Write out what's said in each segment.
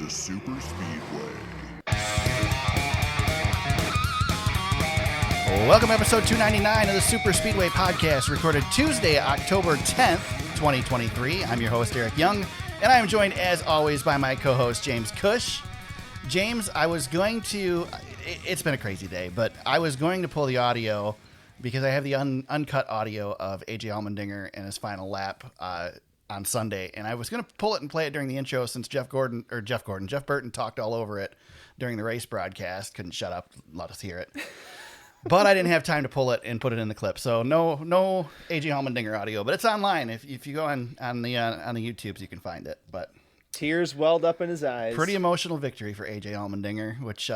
the Super Speedway. Welcome to episode 299 of the Super Speedway podcast, recorded Tuesday, October 10th, 2023. I'm your host, Eric Young, and I am joined, as always, by my co-host, James Cush. James, I was going to... It's been a crazy day, but I was going to pull the audio because I have the uncut audio of AJ Allmendinger and his final lap on Sunday, and I was going to pull it and play it during the intro since Jeb Burton talked all over it during the race broadcast. Couldn't shut up, let us hear it. But I didn't have time to pull it and put it in the clip, so no AJ Allmendinger audio. But it's online. If you go on the YouTubes, you can find it. But tears welled up in his eyes. Pretty emotional victory for AJ Allmendinger, which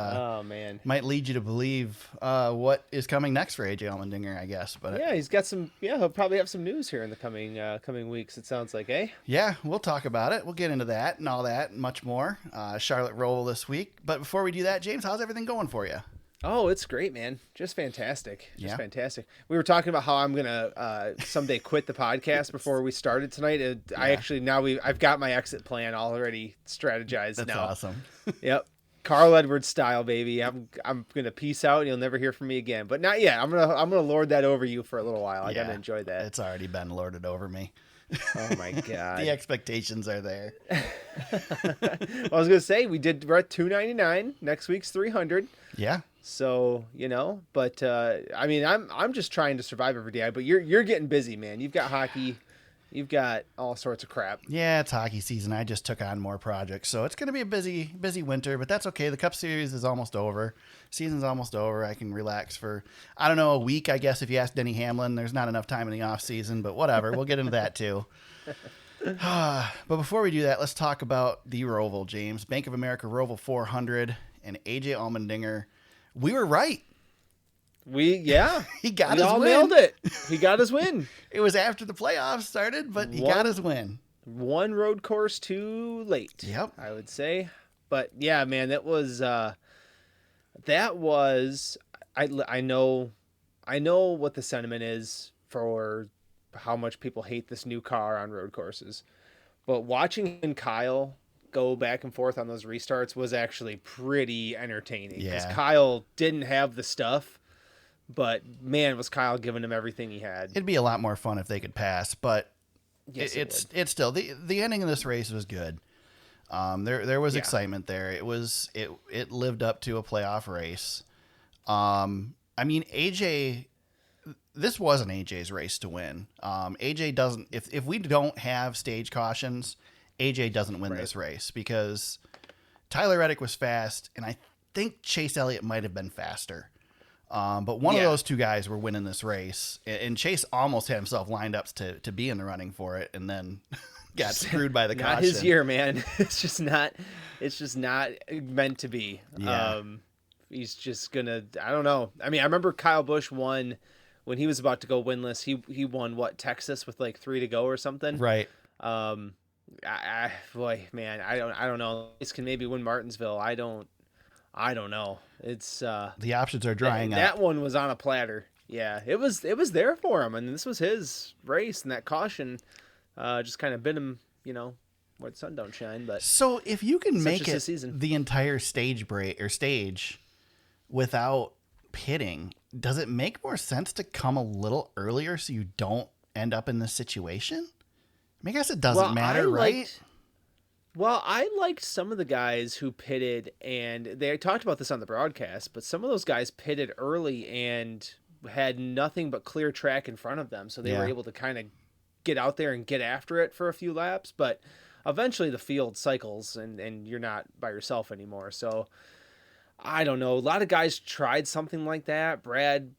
might lead you to believe what is coming next for AJ Allmendinger, I guess. But yeah, he's got some. Yeah, he'll probably have some news here in the coming weeks. It sounds like, eh? Yeah, we'll talk about it. We'll get into that and all that and much more. Charlotte Roval this week. But before we do that, James, how's everything going for you? Oh, it's great, man. Just fantastic. Fantastic. We were talking about how I'm going to someday quit the podcast before we started tonight. I've got my exit plan already strategized. That's now. Awesome. Yep. Carl Edwards style, baby. I'm going to peace out and you'll never hear from me again. But not yet. I'm going to lord that over you for a little while. I got to enjoy that. It's already been lorded over me. Oh my God. The expectations are there. Well, I was going to say we're at 299. Next week's 300. Yeah. So, but I mean, I'm just trying to survive every day, but you're getting busy, man. You've got hockey, you've got all sorts of crap. Yeah, it's hockey season. I just took on more projects, so it's going to be a busy winter, but that's okay. The Cup Series is almost over. Season's almost over. I can relax for, I don't know, a week, I guess, if you ask Denny Hamlin. There's not enough time in the off season, but whatever. We'll get into that too. But before we do that, let's talk about the Roval, James. Bank of America Roval 400 and AJ Allmendinger. We were right. He got his win. Nailed it. He got his win. It was after the playoffs started, but he got his win. One road course too late. Yep. I would say. But yeah, man, I know what the sentiment is for how much people hate this new car on road courses. But watching Kyle go back and forth on those restarts was actually pretty entertaining because Kyle didn't have the stuff, but man, was Kyle giving him everything he had. It'd be a lot more fun if they could pass, but yes, it's still the ending of this race was good. There was excitement there. It lived up to a playoff race. I mean, AJ, this wasn't AJ's race to win. AJ doesn't, if we don't have stage cautions, AJ doesn't win this race because Tyler Reddick was fast, and I think Chase Elliott might have been faster. But one of those two guys were winning this race, and Chase almost had himself lined up to be in the running for it, and then got screwed by the caution. Not his year, man. It's just not meant to be. Yeah. He's just gonna. I don't know. I mean, I remember Kyle Busch won when he was about to go winless. He won Texas with like 3 to go or something. Right. Boy, man, I don't know. This can maybe win Martinsville. I don't know. It's the options are drying up. That one was on a platter. Yeah, it was there for him, and this was his race, and that caution just kind of bit him, where the sun don't shine. But so if you can make it season. The entire stage without pitting, does it make more sense to come a little earlier so you don't end up in this situation? I guess it doesn't matter, right? I liked some of the guys who pitted, and they talked about this on the broadcast, but some of those guys pitted early and had nothing but clear track in front of them, so they were able to kind of get out there and get after it for a few laps, but eventually the field cycles, and you're not by yourself anymore. So, I don't know. A lot of guys tried something like that. Brad,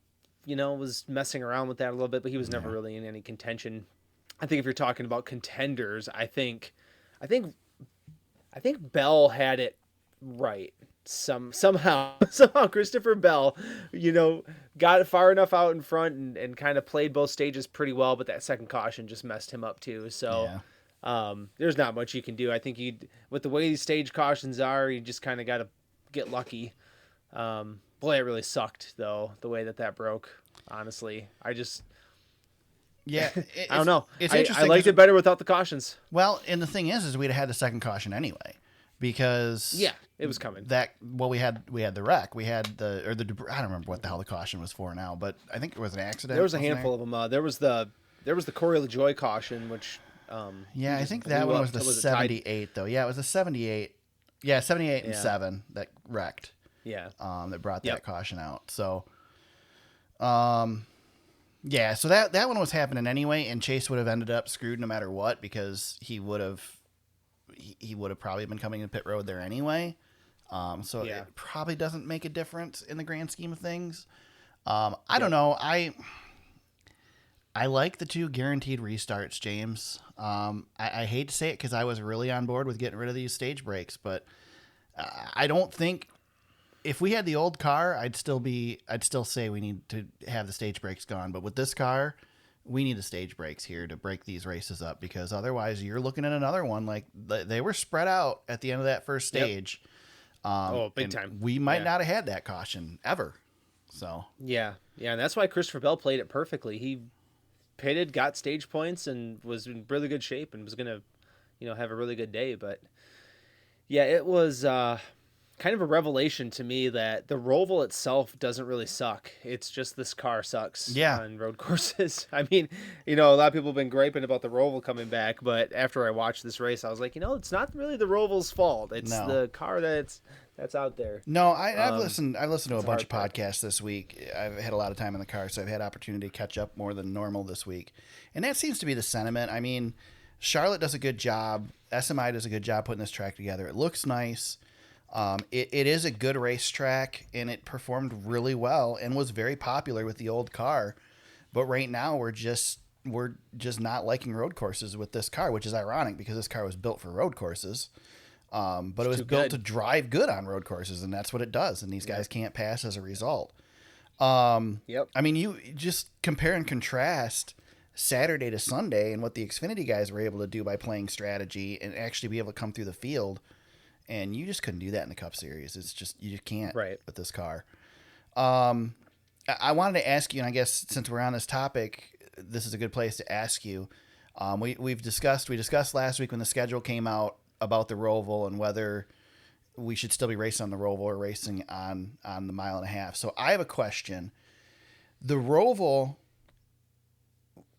was messing around with that a little bit, but he was never really in any contention. I think if you're talking about contenders, I think Bell had it right. Somehow Christopher Bell, got it far enough out in front and kind of played both stages pretty well, but that second caution just messed him up too. So there's not much you can do. I think with the way these stage cautions are, you just kind of got to get lucky. Boy, it really sucked though, the way that broke. Honestly, Yeah, I don't know. It's I interesting. liked it better without the cautions. Well, and the thing is we'd have had the second caution anyway. because it was coming. We had the wreck. We had the debris. I don't remember what the hell the caution was for now, but I think it was an accident. There was a handful of them. There was the Corey LaJoie caution, which I think that one was the 78 though. Yeah, it was the 78. Yeah, 78 and 7 that wrecked. Yeah. That brought that caution out. So, yeah, so that one was happening anyway, and Chase would have ended up screwed no matter what, because he would have probably been coming in pit road there anyway. It probably doesn't make a difference in the grand scheme of things. I don't know. I like the 2 guaranteed restarts, James. I hate to say it because I was really on board with getting rid of these stage breaks, but I don't think if we had the old car, I'd still say we need to have the stage brakes gone. But with this car, we need the stage brakes here to break these races up, because otherwise you're looking at another one. Like, they were spread out at the end of that first stage. Big time. We might not have had that caution ever. So yeah, and that's why Christopher Bell played it perfectly. He pitted, got stage points, and was in really good shape, and was gonna, have a really good day. But yeah, it was kind of a revelation to me that the Roval itself doesn't really suck. It's just this car sucks on road courses. I mean, a lot of people have been griping about the Roval coming back, but after I watched this race, I was like, it's not really the Roval's fault. It's the car that's out there. No, I've listened to a bunch of podcasts this week. I've had a lot of time in the car, so I've had opportunity to catch up more than normal this week. And that seems to be the sentiment. I mean, Charlotte does a good job. SMI does a good job putting this track together. It looks nice. It is a good racetrack, and it performed really well and was very popular with the old car. But right now we're just not liking road courses with this car, which is ironic because this car was built for road courses. But it was built to drive good on road courses, and that's what it does. And these guys can't pass as a result. I mean, you just compare and contrast Saturday to Sunday and what the Xfinity guys were able to do by playing strategy and actually be able to come through the field. And you just couldn't do that in the Cup Series. It's just, you just can't with this car. I wanted to ask you, and I guess since we're on this topic, this is a good place to ask you. We discussed last week when the schedule came out about the Roval and whether we should still be racing on the Roval or racing on the 1.5 miles. So I have a question. The Roval,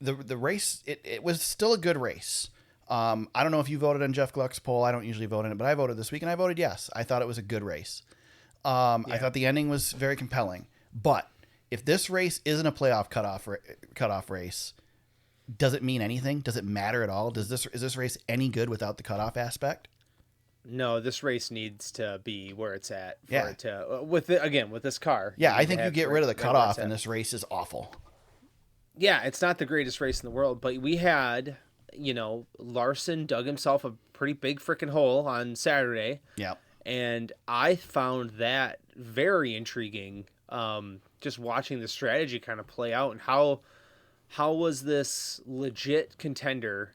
the race, it was still a good race. I don't know if you voted on Jeff Gluck's poll. I don't usually vote in it, but I voted this week, and I voted yes. I thought it was a good race. I thought the ending was very compelling. But if this race isn't a playoff cutoff race, does it mean anything? Does it matter at all? Is this race any good without the cutoff aspect? No, this race needs to be where it's at for it to with this car. Yeah, I think you get rid of the cutoff, and this race is awful. Yeah, it's not the greatest race in the world, but we had. Larson dug himself a pretty big freaking hole on Saturday. Yeah. And I found that very intriguing. Just watching the strategy kind of play out, and how was this legit contender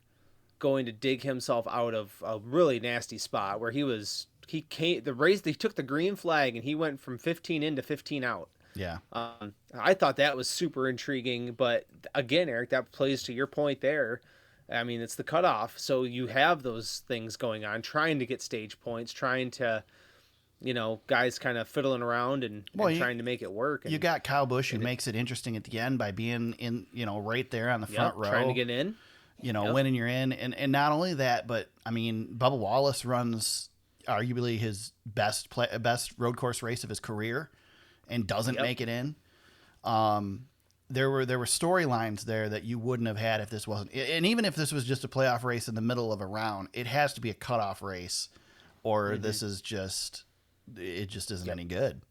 going to dig himself out of a really nasty spot where he took the green flag and he went from 15 in to 15 out. Yeah. I thought that was super intriguing, but again, Eric, that plays to your point there. I mean, it's the cutoff, so you have those things going on, trying to get stage points, trying to, guys kind of fiddling around and trying to make it work. And, you got Kyle Busch who makes it interesting at the end by being in, right there on the front row. Trying to get in. Winning you're in. And not only that, but, I mean, Bubba Wallace runs arguably his best road course race of his career and doesn't make it in. There were storylines there that you wouldn't have had if this wasn't, and even if this was just a playoff race in the middle of a round, it has to be a cutoff race, or this is just, it just isn't any good.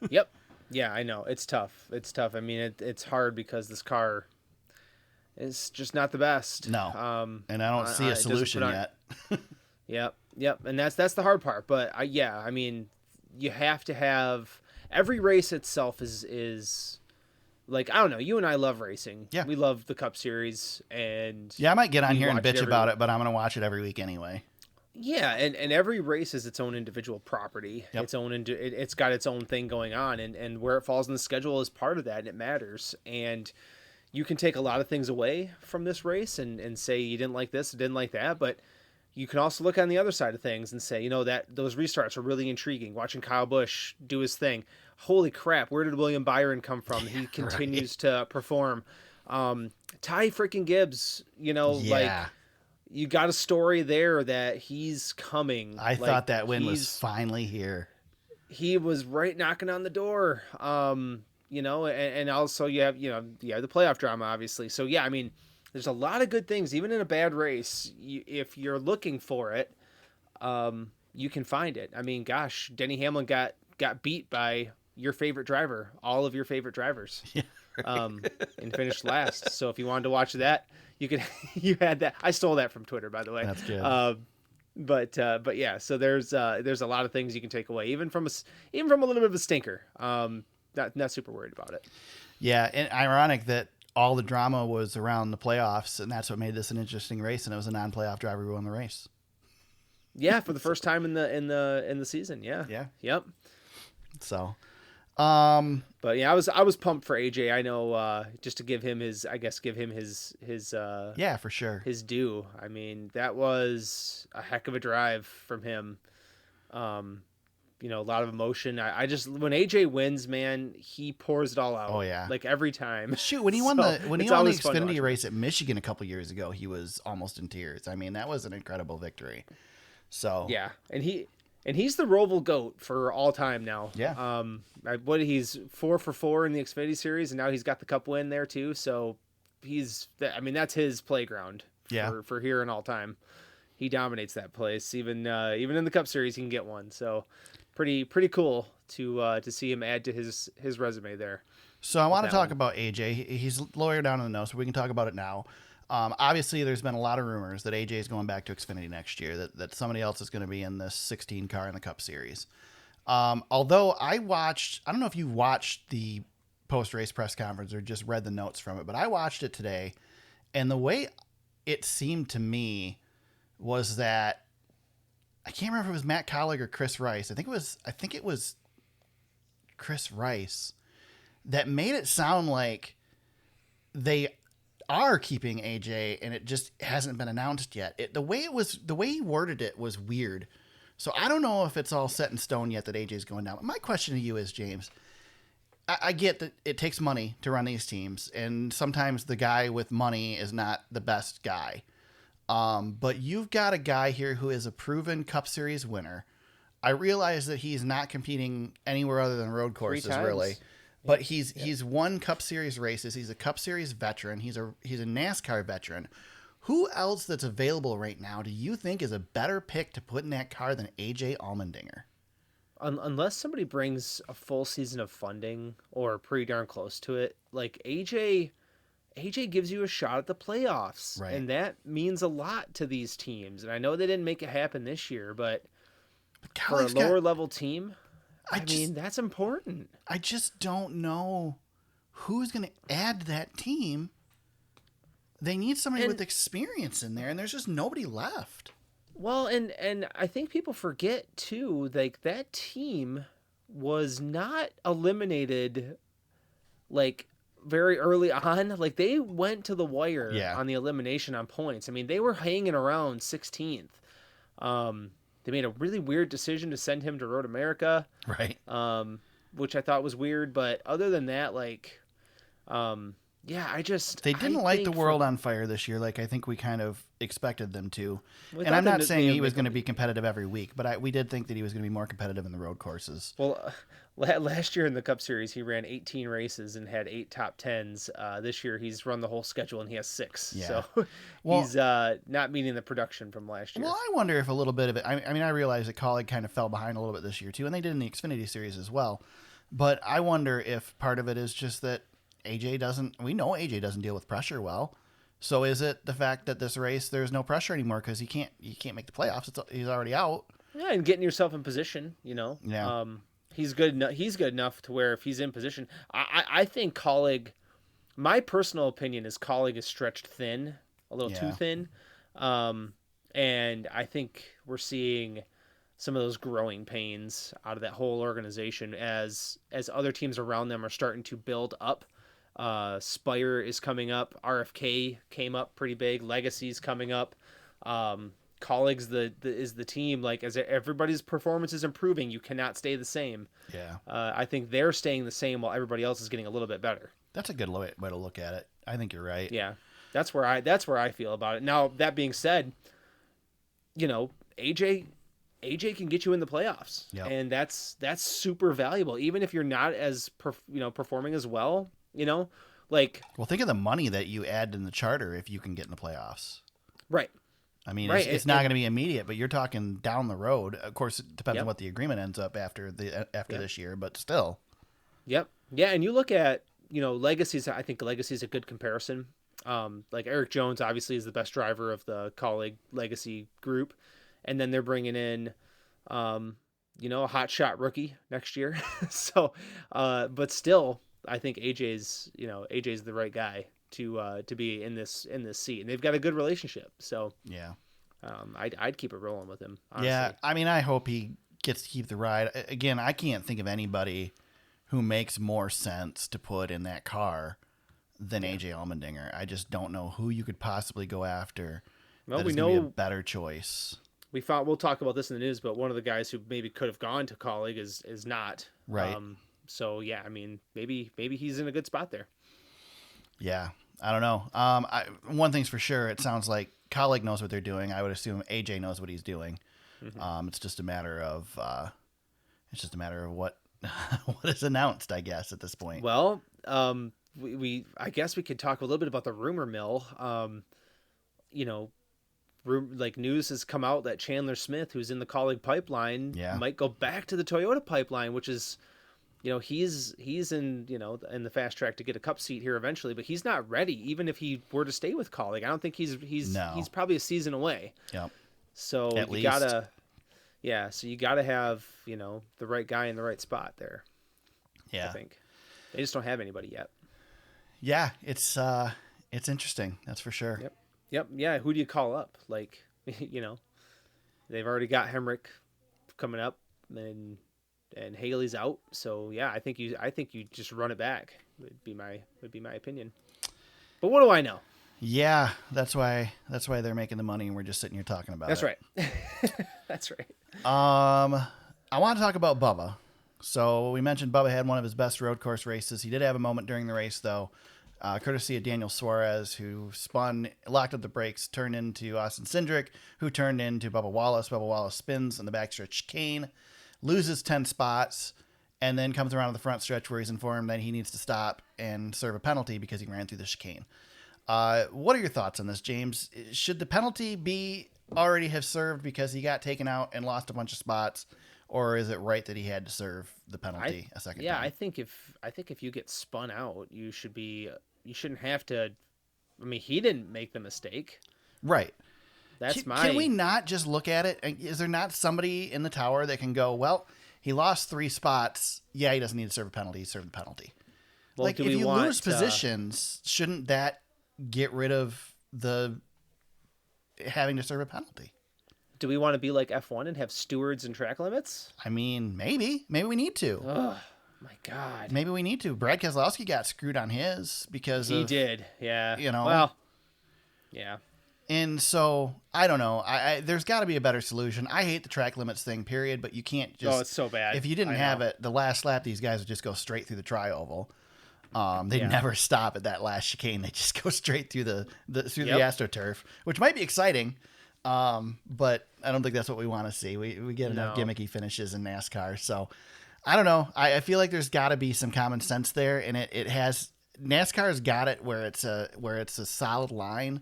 Yep. Yeah, I know. It's tough. I mean, it's hard because this car is just not the best. No. And I don't see a solution yet. Yep. And that's the hard part. But I mean, you have to have, every race itself is like, I don't know, you and I love racing. Yeah. We love the Cup Series, and I might get on here and bitch about it, but I'm going to watch it every week anyway. Yeah, and every race is its own individual property. Yep. It's got its own thing going on, and where it falls in the schedule is part of that, and it matters. And you can take a lot of things away from this race and say you didn't like this, didn't like that, but you can also look on the other side of things and say, that those restarts are really intriguing. Watching Kyle Busch do his thing. Holy crap, where did William Byron come from? He continues to perform. Ty freaking Gibbs, Yeah. you got a story there that he's coming. I thought that win was finally here. He was right knocking on the door. And also you have the playoff drama, obviously. So yeah, I mean, there's a lot of good things, even in a bad race. If you're looking for it, you can find it. I mean, gosh, Denny Hamlin got beat by your favorite driver, all of your favorite drivers, and finished last. So if you wanted to watch that, you had that. I stole that from Twitter, by the way. That's good. But yeah, so there's a lot of things you can take away, even from a little bit of a stinker. Not super worried about it. Yeah, and ironic that all the drama was around the playoffs, and that's what made this an interesting race. And it was a non-playoff driver who won the race. Yeah, for the first time in the season. Yeah. Yeah. Yep. So, but yeah, I was pumped for AJ. I know, just to give him his yeah, for sure, his due. I mean, that was a heck of a drive from him. A lot of emotion. I just, when AJ wins, man, he pours it all out. Oh yeah, like every time. Shoot, when he won the Xfinity race at Michigan a couple years ago, he was almost in tears. I mean, that was an incredible victory. So yeah, and he's the Roval GOAT for all time now. Yeah. He's 4 for 4 in the Xfinity series, and now he's got the Cup win there too. So that's his playground. Yeah. For here and all time, he dominates that place. Even in the Cup series, he can get one. So pretty cool to see him add to his resume there. So I want to talk about AJ. He's lower down in the nose, so we can talk about it now. Obviously, there's been a lot of rumors that AJ is going back to Xfinity next year, that somebody else is going to be in this 16 car in the Cup Series. Although I don't know if you watched the post-race press conference or just read the notes from it, but I watched it today, and the way it seemed to me was that, I can't remember if it was Matt Kaulig or Chris Rice. I think it was Chris Rice that made it sound like they are keeping AJ, and it just hasn't been announced yet. The way he worded it was weird. So I don't know if it's all set in stone yet that AJ's going down. My question to you is, James, I get that it takes money to run these teams, and sometimes the guy with money is not the best guy. But you've got a guy here who is a proven Cup Series winner. I realize that he's not competing anywhere other than road courses, really. But he's won Cup Series races. He's a Cup Series veteran. He's a NASCAR veteran. Who else that's available right now do you think is a better pick to put in that car than AJ Allmendinger? Unless somebody brings a full season of funding or pretty darn close to it, like AJ gives you a shot at the playoffs, right? And that means a lot to these teams. And I know they didn't make it happen this year, but for a lower level team, I mean, that's important. I just don't know who's going to add to that team. They need somebody with experience in there, and there's just nobody left. Well, and I think people forget too, like that team was not eliminated like very early on. Like they went to the wire on the elimination on points. I mean, they were hanging around 16th. They made a really weird decision to send him to Road America, right? Which I thought was weird, but other than that, like, they didn't light the world on fire this year, like I think we kind of expected them to. And I'm not saying he was going to be competitive every week, but we did think that he was going to be more competitive in the road courses. Well, last year in the Cup Series, he ran 18 races and had 8 top 10s. This year, he's run the whole schedule and he has 6. Yeah. So he's not meeting the production from last year. Well, I wonder if a little bit of it. I mean, I realize that Kaulig kind of fell behind a little bit this year too, and they did in the Xfinity series as well. But I wonder if part of it is just that we know AJ doesn't deal with pressure well. So is it the fact that this race there's no pressure anymore because he can't make the playoffs? He's already out. Yeah, and getting yourself in position, Yeah. He's good enough to where if he's in position, I think Kaulig. My personal opinion is Kaulig is stretched thin, a little too thin, and I think we're seeing some of those growing pains out of that whole organization as other teams around them are starting to build up. Spire is coming up. RFK came up pretty big. Legacy's coming up. Kaulig's is the team. Like, as everybody's performance is improving, you cannot stay the same. Yeah. I think they're staying the same while everybody else is getting a little bit better. That's a good way to look at it. I think you're right. Yeah, that's where I feel about it. Now, that being said, AJ can get you in the playoffs, and that's super valuable. Even if you're not as performing as well, like, well, think of the money that you add in the charter if you can get in the playoffs. Right. I mean, it's not going to be immediate, but you're talking down the road. Of course, it depends on what the agreement ends up after this year, but still. Yep. Yeah, and you look at legacies. I think legacy is a good comparison. Like Eric Jones obviously is the best driver of the Kaulig legacy group, and then they're bringing in, a hot shot rookie next year. So, but still, I think AJ's the right guy to be in this seat, and they've got a good relationship. So yeah, I'd keep it rolling with him. Honestly. Yeah, I mean, I hope he gets to keep the ride. Again, I can't think of anybody who makes more sense to put in that car than AJ Allmendinger. I just don't know who you could possibly go after. Well, we know be a better choice. We'll talk about this in the news, but one of the guys who maybe could have gone to Kaulig is not right. So yeah, I mean, maybe he's in a good spot there. Yeah, I don't know. One thing's for sure, it sounds like Kaulig knows what they're doing. I would assume AJ knows what he's doing. Mm-hmm. It's just a matter of what what is announced, I guess, at this point. Well, I guess we could talk a little bit about the rumor mill. News has come out that Chandler Smith, who's in the Kaulig pipeline, might go back to the Toyota pipeline, which is, he's in the fast track to get a cup seat here eventually, but he's not ready. Even if he were to stay with Kaulig, I don't think he's probably a season away. Yep. So you gotta have the right guy in the right spot there. Yeah, I think they just don't have anybody yet. Yeah, it's interesting. That's for sure. Yep. Yeah. Who do you call up? Like, they've already got Hemrick coming up, and Hailie's out. So yeah, I think you just run it back. Would be my opinion. But what do I know? Yeah, that's why they're making the money, and we're just sitting here talking about it. That's right. That's right. I want to talk about Bubba. So we mentioned Bubba had one of his best road course races. He did have a moment during the race, though, courtesy of Daniel Suarez, who spun, locked up the brakes, turned into Austin Cindric, who turned into Bubba Wallace. Bubba Wallace spins in the backstretch chicane, loses 10 spots, and then comes around to the front stretch where he's informed that he needs to stop and serve a penalty because he ran through the chicane. What are your thoughts on this, James? Should the penalty already have served because he got taken out and lost a bunch of spots, or is it right that he had to serve the penalty a second time? Yeah, I think if you get spun out, you shouldn't have to. I mean, he didn't make the mistake. Right. Can we not just look at it? Is there not somebody in the tower that can go, well, he lost 3 spots. Yeah, he doesn't need to serve a penalty. He served the penalty. Well, if you lose positions, shouldn't that get rid of the having to serve a penalty? Do we want to be like F1 and have stewards and track limits? I mean, maybe we need to. Oh my God. Maybe we need to. Brad Keselowski got screwed on his because he did. Yeah. Well, yeah. And so I don't know. There's got to be a better solution. I hate the track limits thing, period. But you can't just. Oh, it's so bad. If you didn't have it, the last lap, these guys would just go straight through the tri-oval. They'd never stop at that last chicane. They just go straight through the AstroTurf, which might be exciting. But I don't think that's what we want to see. We get enough gimmicky finishes in NASCAR. So I don't know. I feel like there's got to be some common sense there, and NASCAR's got it where it's a solid line,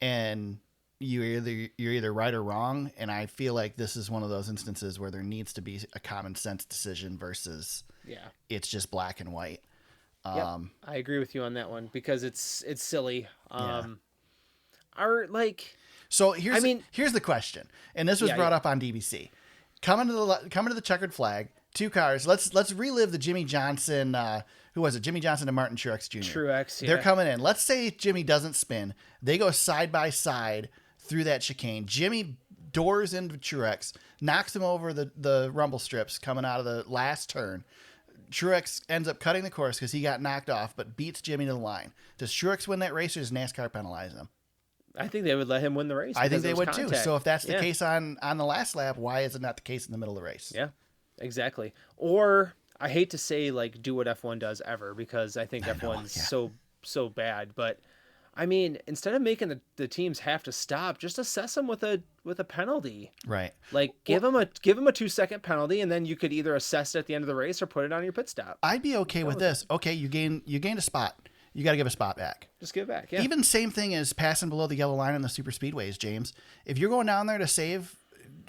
and you're either right or wrong. And I feel like this is one of those instances where there needs to be a common sense decision versus it's just black and white. I agree with you on that one because it's silly. So here's the question, and this was brought up on DBC. Coming to the checkered flag, 2 cars. Let's relive the Jimmy Johnson. Who was it? Jimmy Johnson and Martin Truex Jr. Truex. Yeah. They're coming in. Let's say Jimmy doesn't spin. They go side by side through that chicane. Jimmy doors into Truex, knocks him over the rumble strips coming out of the last turn. Truex ends up cutting the course because he got knocked off, but beats Jimmy to the line. Does Truex win that race, or does NASCAR penalize him? I think they would let him win the race. I think they would contact. too. So if that's the case on the last lap, why is it not the case in the middle of the race? Yeah, exactly. Or I hate to say like do what F1 does ever, because I think F1's so bad, but I mean, instead of making the teams have to stop, just assess them with a penalty. Right. Like give them a 2-second penalty, and then you could either assess it at the end of the race or put it on your pit stop. I'd be okay with this. Okay, you gained a spot. You got to give a spot back. Just give it back. Yeah. Even same thing as passing below the yellow line on the super speedways, James. If you're going down there to save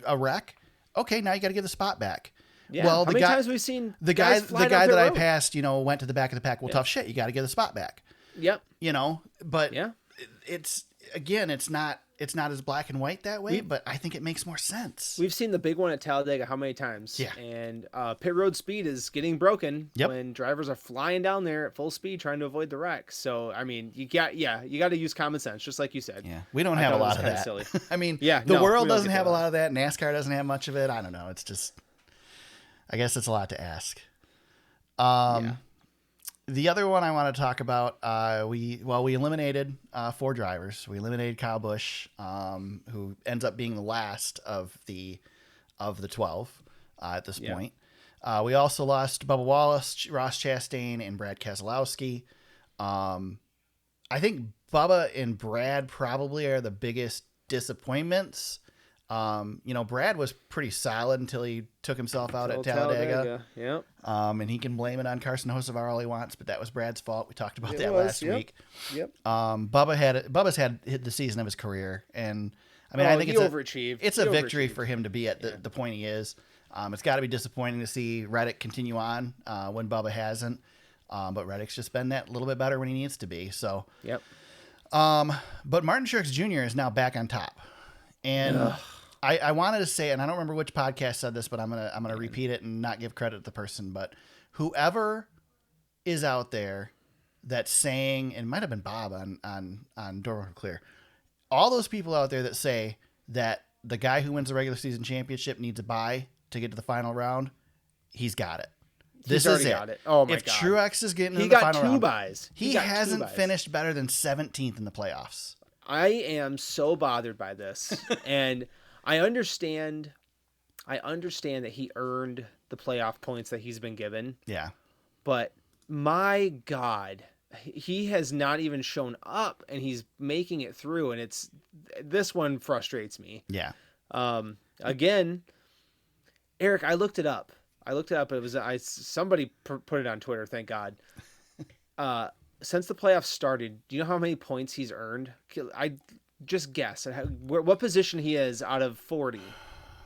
a wreck, okay, now you got to give the spot back. Yeah. Well, how many times we've seen the guy that I road? passed, went to the back of the pack. Well, tough shit. You got to give the spot back. Yep. But yeah, it's not as black and white that way, but I think it makes more sense. We've seen the big one at Talladega how many times? Yeah. And pit road speed is getting broken when drivers are flying down there at full speed trying to avoid the wreck. So, I mean, you got to use common sense, just like you said. Yeah. We don't have a lot of that. Silly. I mean, the world doesn't have a lot of that. NASCAR doesn't have much of it. I don't know. It's just, I guess it's a lot to ask. The other one I want to talk about, we eliminated 4 drivers. We eliminated Kyle Busch, who ends up being the last of the 12 at this point. We also lost Bubba Wallace, Ross Chastain, and Brad Keselowski. I think Bubba and Brad probably are the biggest disappointments. Brad was pretty solid until he took himself out at Talladega. Yep. And he can blame it on Carson Hocevar all he wants, but that was Brad's fault. We talked about that last week. Yep. Bubba's had hit the season of his career, and I mean, I think overachieved. It's a victory for him to be at the point he is. It's got to be disappointing to see Reddick continue on when Bubba hasn't. But Reddick's just been that little bit better when he needs to be. So. Yep. But Martin Truex Jr. is now back on top, and. I wanted to say, and I don't remember which podcast said this, but I'm gonna repeat it and not give credit to the person. But whoever is out there that's saying, and it might have been Bob on Door Clear, all those people out there that say that the guy who wins the regular season championship needs a bye to get to the final round, he's got it. This is it. Got it. Oh my God! If God. Truex is getting into the final round, he got 2 buys. He hasn't finished better than 17th in the playoffs. I am so bothered by this, and I understand that he earned the playoff points that he's been given. Yeah. But my God, he has not even shown up, and he's making it through, and this one frustrates me. Yeah. Again, Eric, I looked it up. It was somebody put it on Twitter. Thank God. Since the playoffs started, do you know how many points he's earned? I just guess what position he is out of 40.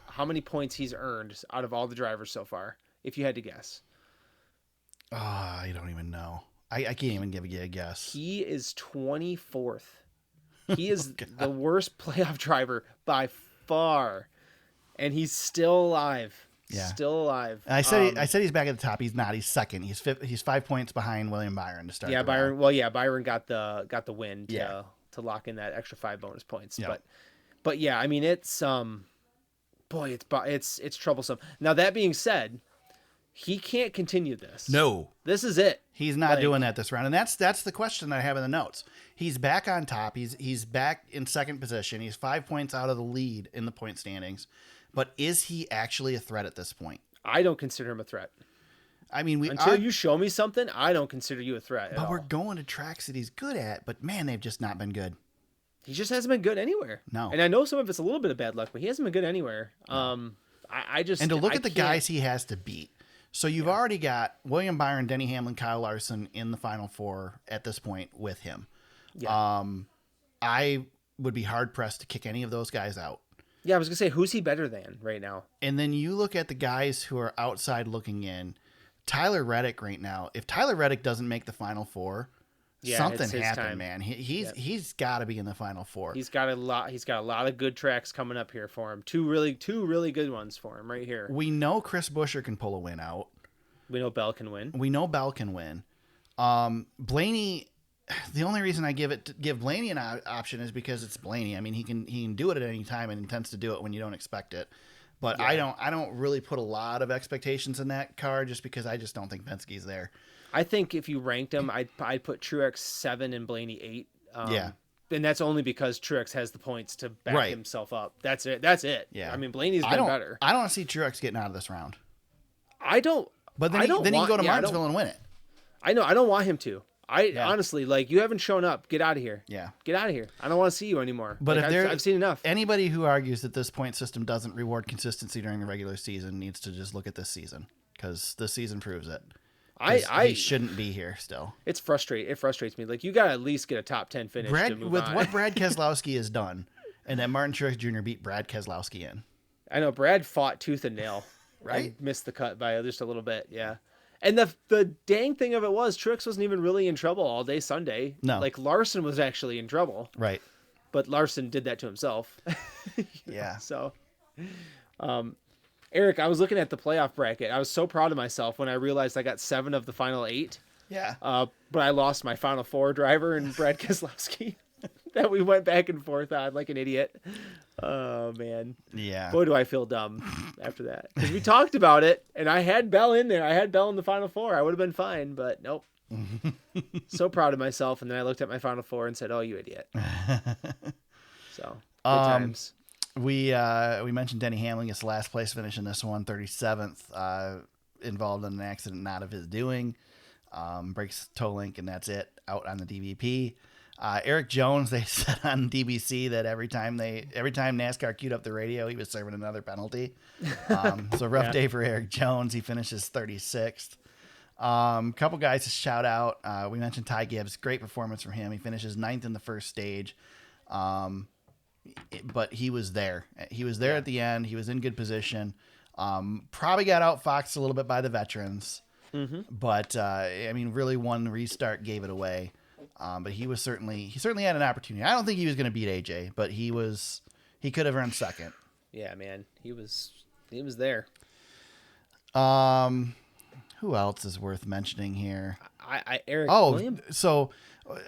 How many points he's earned out of all the drivers so far, if you had to guess? I don't even know. I can't even give you a guess. He is 24th. He is the worst playoff driver by far, and he's still alive. Yeah. Still alive. And I said he's back at the top. He's not. He's second. He's 5 points behind William Byron to start. Yeah, Byron. Well, yeah, Byron got the win to lock in that extra 5 bonus points. Yeah. But yeah, I mean it's it's troublesome. Now that being said, he can't continue this. No, this is it. He's not doing that this round, and that's the question that I have in the notes. He's back on top. He's back in second position. He's 5 points out of the lead in the point standings. But is he actually a threat at this point? I don't consider him a threat. I mean, until you show me something, I don't consider you a threat. But we're going to tracks that he's good at. But man, they've just not been good. He just hasn't been good anywhere. No. And I know some of it's a little bit of bad luck, but he hasn't been good anywhere. No. I just and to look at the guys he has to beat. So you've already got William Byron, Denny Hamlin, Kyle Larson in the Final Four at this point with him. Yeah. I would be hard pressed to kick any of those guys out. Yeah, I was going to say, who's he better than right now? And then you look at the guys who are outside looking in. Tyler Reddick right now. If Tyler Reddick doesn't make the Final Four, something happened, man. He's got to be in the Final Four. He's got a lot of good tracks coming up here for him. Two really good ones for him right here. We know Chris Buescher can pull a win out. We know Bell can win. Blaney. The only reason I give Blaney an option is because it's Blaney. I mean, he can do it at any time and intends to do it when you don't expect it. But yeah. I don't really put a lot of expectations in that car just because I just don't think Penske's there. I think if you ranked them, I'd put Truex 7 and Blaney 8. and that's only because Truex has the points to back Right. himself up. That's it. Yeah. I mean, Blaney's been better. I don't see Truex getting out of this round. I don't. But then I he don't can go to yeah, Martinsville and win it. I know. I don't want him to. Honestly, like, you haven't shown up. Get out of here. Yeah. Get out of here. I don't want to see you anymore. But like, if I've seen enough. Anybody who argues that this point system doesn't reward consistency during the regular season needs to just look at this season, because this season proves it. He shouldn't be here still. It frustrates me. Like, you got to at least get a top 10 finish to move on. What Brad Keselowski has done, and that Martin Truex Jr. beat Brad Keselowski in. I know Brad fought tooth and nail. Right? Missed the cut by just a little bit. Yeah. And the dang thing of it was, Truex wasn't even really in trouble all day Sunday. No. Like, Larson was actually in trouble. Right. But Larson did that to himself. Yeah. So, Eric, I was looking at the playoff bracket. I was so proud of myself when I realized I got 7 of the final 8. Yeah. But I lost my final 4 driver and Brad Keselowski that we went back and forth on like an idiot. Oh, man. Yeah. Boy, do I feel dumb after that. Because we talked about it, and I had Bell in there. I had Bell in the final 4. I would have been fine, but nope. So proud of myself. And then I looked at my final 4 and said, oh, you idiot. So, good times. We mentioned Denny Hamlin gets last place finish in this one, 37th, involved in an accident not of his doing. Breaks toe link, and that's it. Out on the DVP. Eric Jones, they said on DBC that every time NASCAR queued up the radio, he was serving another penalty. So rough day for Eric Jones. He finishes 36th. Couple guys to shout out. We mentioned Ty Gibbs. Great performance from him. He finishes 9th in the first stage. But he was there. He was there at the end. He was in good position. Probably got outfoxed a little bit by the veterans. Mm-hmm. But I mean, really, one restart gave it away. But he certainly had an opportunity. I don't think he was going to beat AJ, but he could have earned second. Yeah, man, he was there. Who else is worth mentioning here? Eric. So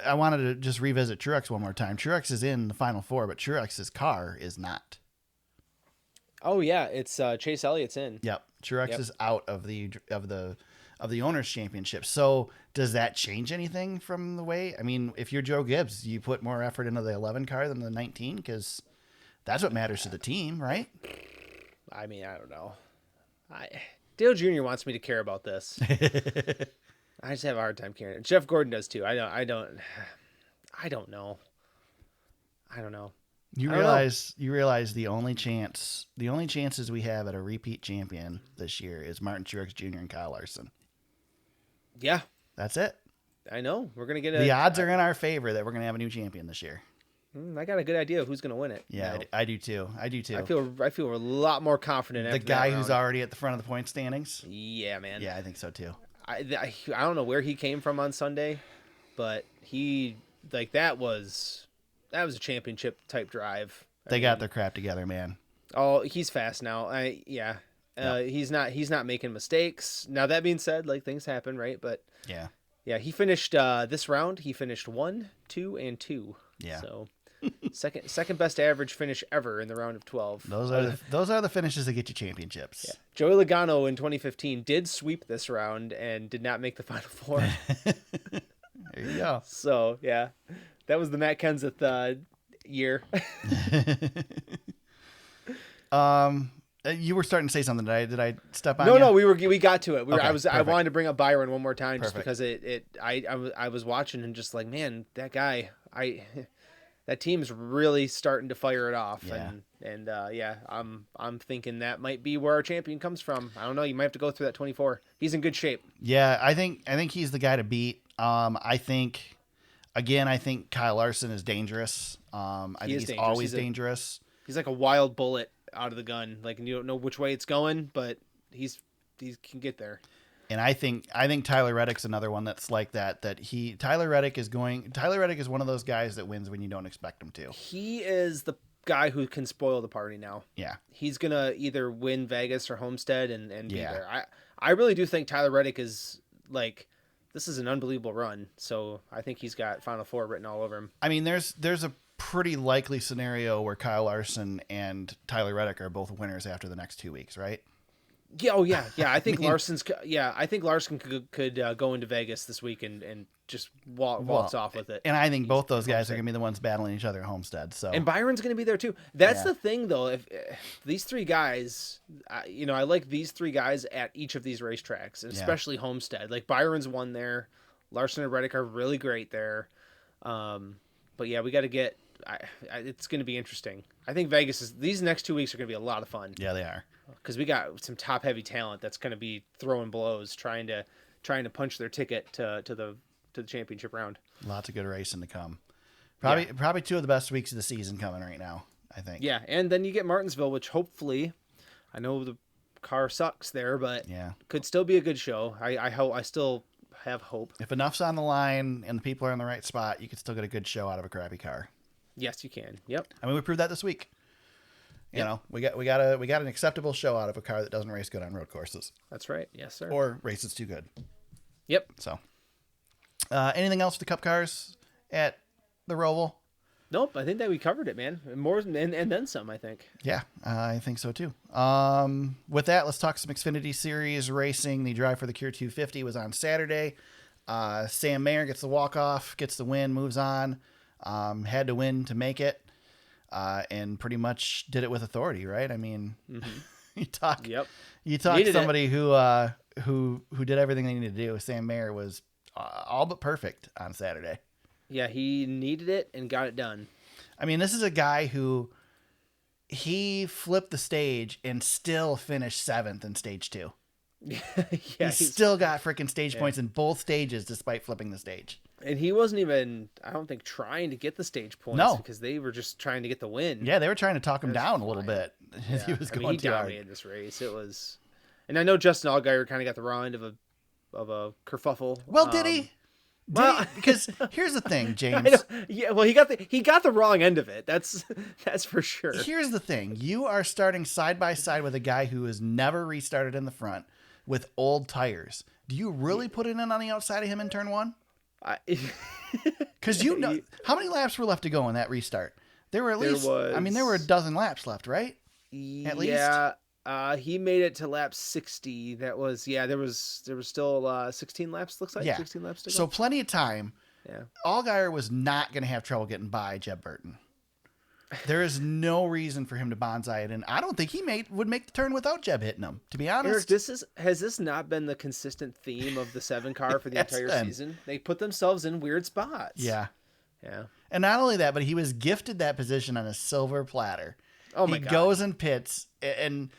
I wanted to just revisit Truex one more time. Truex is in the final 4, but Truex's car is not. Oh yeah, it's Chase Elliott's in. Yep, Truex is out of the owners' championship. So does that change anything from the way? I mean, if you're Joe Gibbs, you put more effort into the 11 car than the 19, because that's what matters to the team, right? I mean, I don't know. Dale Jr. wants me to care about this. I just have a hard time caring. Jeff Gordon does too. I don't know. You realize the only chances we have at a repeat champion this year is Martin Truex Jr. and Kyle Larson. Yeah. That's it. I know. We're going to get the odds are in our favor that we're going to have a new champion this year. I got a good idea of who's going to win it. Yeah, I do too. I feel a lot more confident after the guy that who's already at the front of the point standings. Yeah, man. Yeah, I think so too. I don't know where he came from on Sunday, but that was a championship type drive. They got their crap together, man. Oh, he's fast now. He's not making mistakes. Now that being said, like, things happen, right? But yeah, he finished this round. He finished 1, 2, and 2. Yeah. So second best average finish ever in the round of 12. Those are the finishes that get you championships. Yeah. Joey Logano in 2015 did sweep this round and did not make the final 4. There you go. So yeah, that was the Matt Kenseth year. You were starting to say something. Did I step on? No, we got to it. Okay, I wanted to bring up Byron one more time Perfect. just because I was watching and just like, man, that guy, that team's really starting to fire it off. Yeah. I'm thinking that might be where our champion comes from. I don't know. You might have to go through that 24. He's in good shape. Yeah, I think he's the guy to beat. I think Kyle Larson is dangerous. I think he's dangerous. Always dangerous. He's like a wild bullet out of the gun. Like, you don't know which way it's going, but he can get there. And I think Tyler Reddick's another one that's like that. Tyler Reddick is one of those guys that wins when you don't expect him to. He is the guy who can spoil the party now. Yeah. He's gonna either win Vegas or Homestead and be there. I really do think Tyler Reddick is like, this is an unbelievable run. So I think he's got Final Four written all over him. I mean, there's a pretty likely scenario where Kyle Larson and Tyler Reddick are both winners after the next 2 weeks, right? Yeah, oh yeah. I think Larson's. Yeah, I think Larson could go into Vegas this week and just walks off with it. And I think both those guys are going to be the ones battling each other at Homestead. So and Byron's going to be there too. That's the thing, though. If these three guys, I like these three guys at each of these racetracks, and especially Homestead. Like Byron's won there, Larson and Reddick are really great there. But yeah, we got to get. It's going to be interesting. I think these next 2 weeks are going to be a lot of fun. Yeah, they are. Because we got some top heavy talent that's going to be throwing blows, trying to punch their ticket to the championship round. Lots of good racing to come. Probably two of the best weeks of the season coming right now, I think. Yeah, and then you get Martinsville, which hopefully, I know the car sucks there, but could still be a good show. I still have hope. If enough's on the line and the people are in the right spot, you could still get a good show out of a crappy car. Yes, you can. Yep. I mean, we proved that this week. You know, we got an acceptable show out of a car that doesn't race good on road courses. That's right. Yes, sir. Or races too good. Yep. So, anything else with the Cup cars at the Roval? Nope. I think that we covered it, man. More and then some, I think. Yeah, I think so too. With that, let's talk some Xfinity Series racing. The Drive for the Cure 250 was on Saturday. Sam Mayer gets the walk-off, gets the win, moves on. Had to win to make it. And pretty much did it with authority, right? I mean, you talk somebody who did everything they needed to do. Sam Mayer was all but perfect on Saturday. Yeah, he needed it and got it done. I mean, this is a guy who he flipped the stage and still finished 7th in stage 2. He still got freaking stage points in both stages despite flipping the stage. And he wasn't even, I don't think, trying to get the stage points because they were just trying to get the win. Yeah, they were trying to talk him down a little bit. Yeah. He was going he dominated this race. It was, and I know Justin Allgaier kind of got the raw end of a kerfuffle. Well, did he? Because here's the thing, James. Well, he got the wrong end of it. That's for sure. Here's the thing: you are starting side by side with a guy who has never restarted in the front with old tires. Do you really put it in on the outside of him in turn 1? Because how many laps were left to go in that restart? There were at least. There were a dozen laps left, right? At least. Yeah. He made it to lap 60. That was there was still 16 laps. Looks like 16 laps to go. So plenty of time. Yeah. Allgaier was not going to have trouble getting by Jeb Burton. There is no reason for him to bonsai it, and I don't think he would make the turn without Jeb hitting him. To be honest, Eric, has this not been the consistent theme of the 7 car for the entire season? They put themselves in weird spots. Yeah. Yeah. And not only that, but he was gifted that position on a silver platter. Oh my God. He goes and pits, and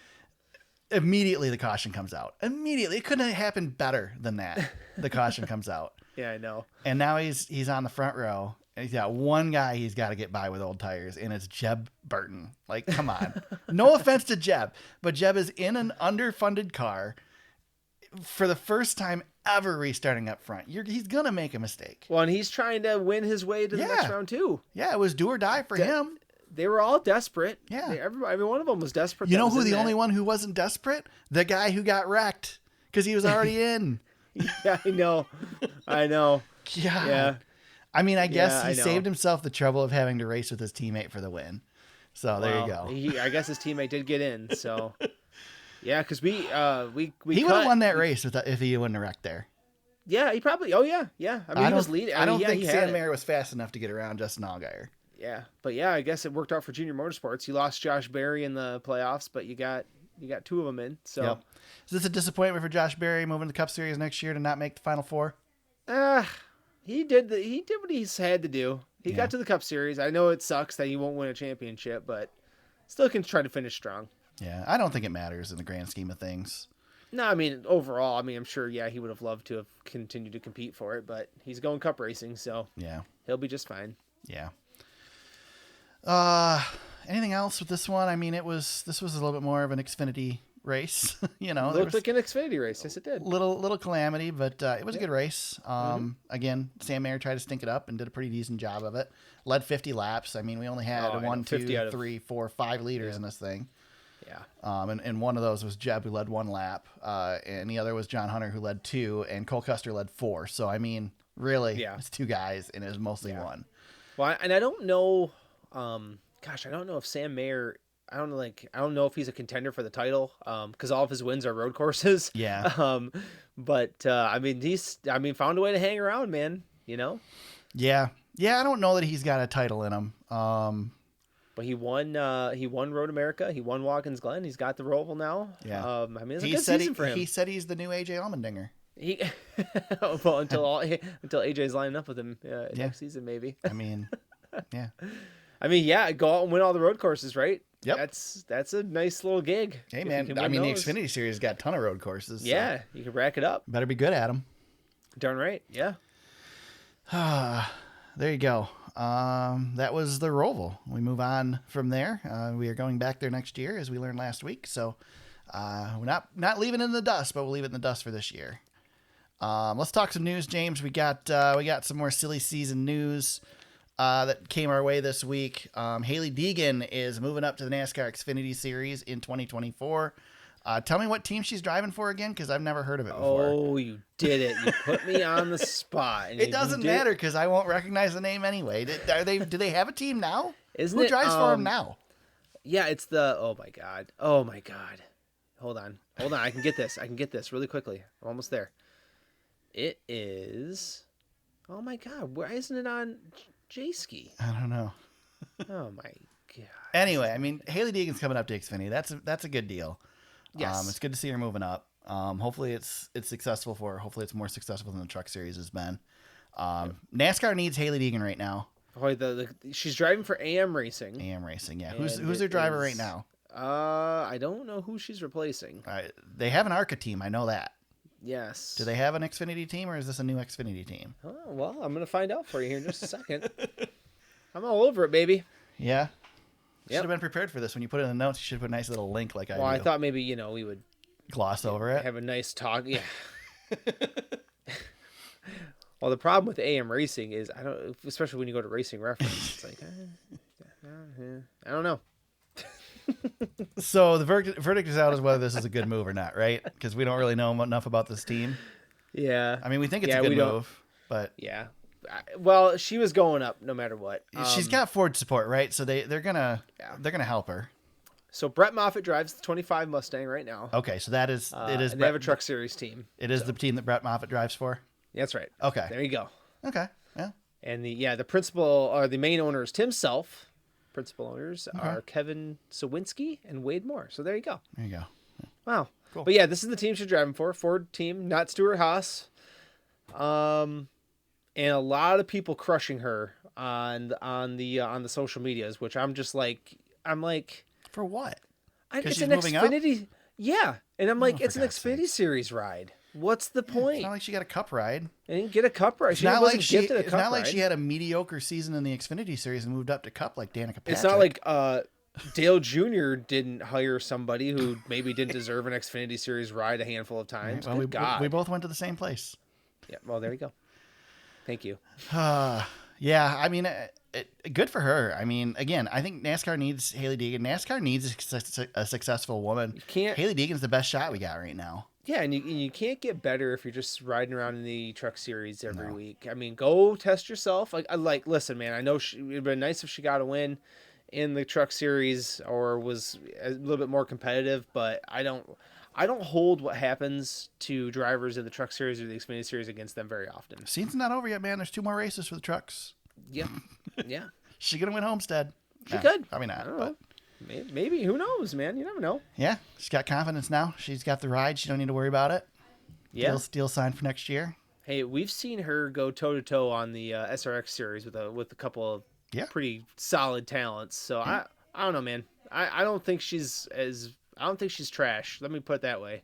immediately the caution comes out. Immediately. It couldn't have happened better than that. The caution comes out. Yeah, I know. And now he's on the front row. And he's got one guy he's got to get by with old tires, and it's Jeb Burton. Like, come on. No offense to Jeb, but Jeb is in an underfunded car for the first time ever restarting up front. He's going to make a mistake. Well, and he's trying to win his way to the next round, too. Yeah, it was do or die for him. They were all desperate. Yeah. Everybody, one of them was desperate. You know who the only one who wasn't desperate? The guy who got wrecked because he was already in. Yeah, I know. God. Yeah. I mean, I guess he saved himself the trouble of having to race with his teammate for the win. So there you go. I guess his teammate did get in. So yeah, because we he would have won that race if he wouldn't have wrecked there. Yeah, he probably. Oh yeah. I mean, he was leading. I don't think Sam Mayer was fast enough to get around Justin Allgaier. Yeah, but I guess it worked out for Junior Motorsports. You lost Josh Berry in the playoffs, but you got 2 of them in. So is this a disappointment for Josh Berry moving to the Cup Series next year to not make the Final Four? He did what he's had to do. He got to the Cup Series. I know it sucks that he won't win a championship, but still can try to finish strong. Yeah, I don't think it matters in the grand scheme of things. No, I mean, overall, I'm sure, he would have loved to have continued to compete for it, but he's going Cup racing, so he'll be just fine. Yeah. Anything else with this one? I mean, this was a little bit more of an Xfinity race. Looked like an Xfinity race. Yes, it did. Little calamity, but it was a good race. Again, Sam Mayer tried to stink it up and did a pretty decent job of it. Led 50 laps. I mean, we only had 1, 2, 3, 4, 5 leaders in this thing. Yeah. And one of those was Jeb, who led 1 lap, and the other was John Hunter, who led 2, and Cole Custer led 4. So I mean, really, it's 2 guys, and it was mostly 1. Well, and I don't know. I don't know if Sam Mayer. I don't know, I don't know if he's a contender for the title, because all of his wins are road courses. Yeah. But I mean, found a way to hang around, man. You know. Yeah. I don't know that he's got a title in him. But he won Road America. He won Watkins Glen. He's got the Roval now. Yeah. I mean, it's a good season for him. He said he's the new AJ Allmendinger. Well, until AJ's lining up with him next season, maybe. I mean, yeah. I mean, yeah, go out and win all the road courses, right? Yep. That's a nice little gig. Hey, man. I mean, the Xfinity Series got a ton of road courses. Yeah, so you can rack it up. Better be good at them. Darn right. Yeah. There you go. That was the Roval. We move on from there. We are going back there next year, as we learned last week. So we're not leaving it in the dust, but we'll leave it in the dust for this year. Let's talk some news, James. We got some more silly season news that came our way this week. Hailie Deegan is moving up to the NASCAR Xfinity Series in 2024. Tell me what team she's driving for again, because I've never heard of it before. Oh, you did it. You put me on the spot. And it doesn't matter, because I won't recognize the name anyway. Do they have a team now? Who drives for them now? Yeah, it's the... Oh, my God. Hold on. I can get this really quickly. I'm almost there. It is... Oh, my God. Why isn't it on J-Ski? I don't know. Oh, my God. Anyway, I mean, Hailie Deegan's coming up to Xfinity. That's a good deal. Yes. It's good to see her moving up. Hopefully it's successful for her. Hopefully it's more successful than the Truck Series has been. NASCAR needs Hailie Deegan right now. Oh, she's driving for AM Racing. AM Racing, yeah. Who's their driver right now? I don't know who she's replacing. They have an ARCA team. I know that. Yes. Do they have an Xfinity team, or is this a new Xfinity team? Oh, well, I'm going to find out for you here in just a second. I'm all over it, baby. Yeah. Should have been prepared for this. When you put it in the notes, you should put a nice little link like I do. Well, I thought maybe, we would gloss over it. Have a nice talk. Yeah. Well, the problem with AM Racing is, especially when you go to Racing Reference, it's like, I don't know. So the verdict is out as whether this is a good move or not, right? Because we don't really know enough about this team. Yeah. I mean, we think it's a good move, but... Yeah. Well, she was going up no matter what. She's got Ford support, right? So they're gonna help her. So Brett Moffitt drives the 25 Mustang right now. Okay, so it is. They have a Truck Series team. It is the team that Brett Moffitt drives for. That's right. Okay, there you go. Okay, yeah. And the principal or the main owner is Tim Self. Principal owners are Kevin Sawinski and Wade Moore. So there you go. There you go. Yeah. Wow. Cool. But yeah, this is the team she's driving for. Ford team, not Stuart Haas. And a lot of people crushing her on the social medias, which I'm like, for what? It's an Xfinity. Yeah, and I'm like, it's an Xfinity Series ride. What's the point? It's not like she got a cup ride. I didn't get a cup ride. It's not like she had a mediocre season in the Xfinity Series and moved up to cup like Danica Patrick. It's not like Dale Jr. didn't hire somebody who maybe didn't deserve an Xfinity Series ride a handful of times. Well, we both went to the same place. Yeah, well, there you go. Thank you. Yeah, I mean, good for her. I mean, again, I think NASCAR needs Hailie Deegan. NASCAR needs a successful woman. Hailie Deegan's the best shot we got right now. Yeah, and you can't get better if you're just riding around in the Truck Series every week. I mean, go test yourself. Listen, man, I know it'd been nice if she got a win in the Truck Series or was a little bit more competitive, but I don't hold what happens to drivers in the Truck Series or the Xfinity Series against them very often. Season's not over yet, man. There's 2 more races for the trucks. Yeah. Yeah. She's going to win Homestead. She could. Probably not. I don't know. Maybe. Who knows, man? You never know. Yeah. She's got confidence now. She's got the ride. She don't need to worry about it. Yeah. Deal signed for next year. Hey, we've seen her go toe-to-toe on the SRX Series with a couple of pretty solid talents. So I don't know, man. I don't think she's trash. Let me put it that way.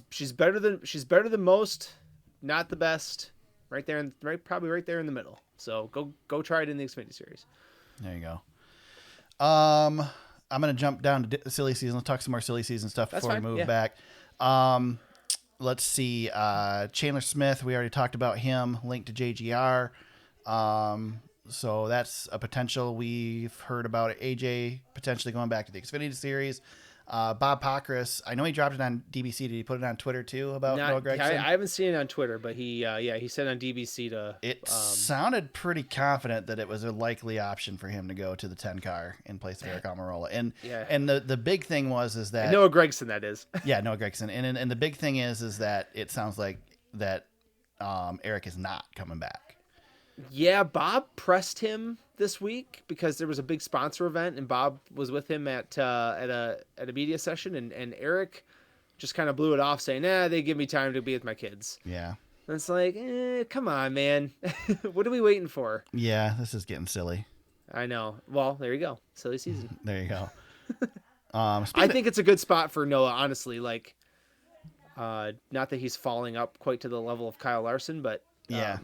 She's better than most, not the best. Probably right there in the middle. So go try it in the Xfinity Series. There you go. I'm gonna jump down to silly season. Let's talk some more silly season stuff before we move back. Let's see. Chandler Smith. We already talked about him. Linked to JGR. So that's a potential. We've heard about AJ potentially going back to the Xfinity Series. Bob Pockrass, I know he dropped it on DBC. Did he put it on Twitter too about Noah Gragson? I haven't seen it on Twitter, but he said on DBC to. It sounded pretty confident that it was a likely option for him to go to the 10 car in place of Aric Almirola. And the big thing is that Noah Gragson, that is. Yeah, Noah Gragson. And the big thing is that it sounds like that Aric is not coming back. Yeah, Bob pressed him this week because there was a big sponsor event, and Bob was with him at a media session, and Aric just kind of blew it off, saying, they give me time to be with my kids. Yeah. And it's like, come on, man. What are we waiting for? Yeah, this is getting silly. I know. Well, there you go. Silly season. There you go. I think it's a good spot for Noah, honestly. Like, not that he's falling up quite to the level of Kyle Larson, but yeah.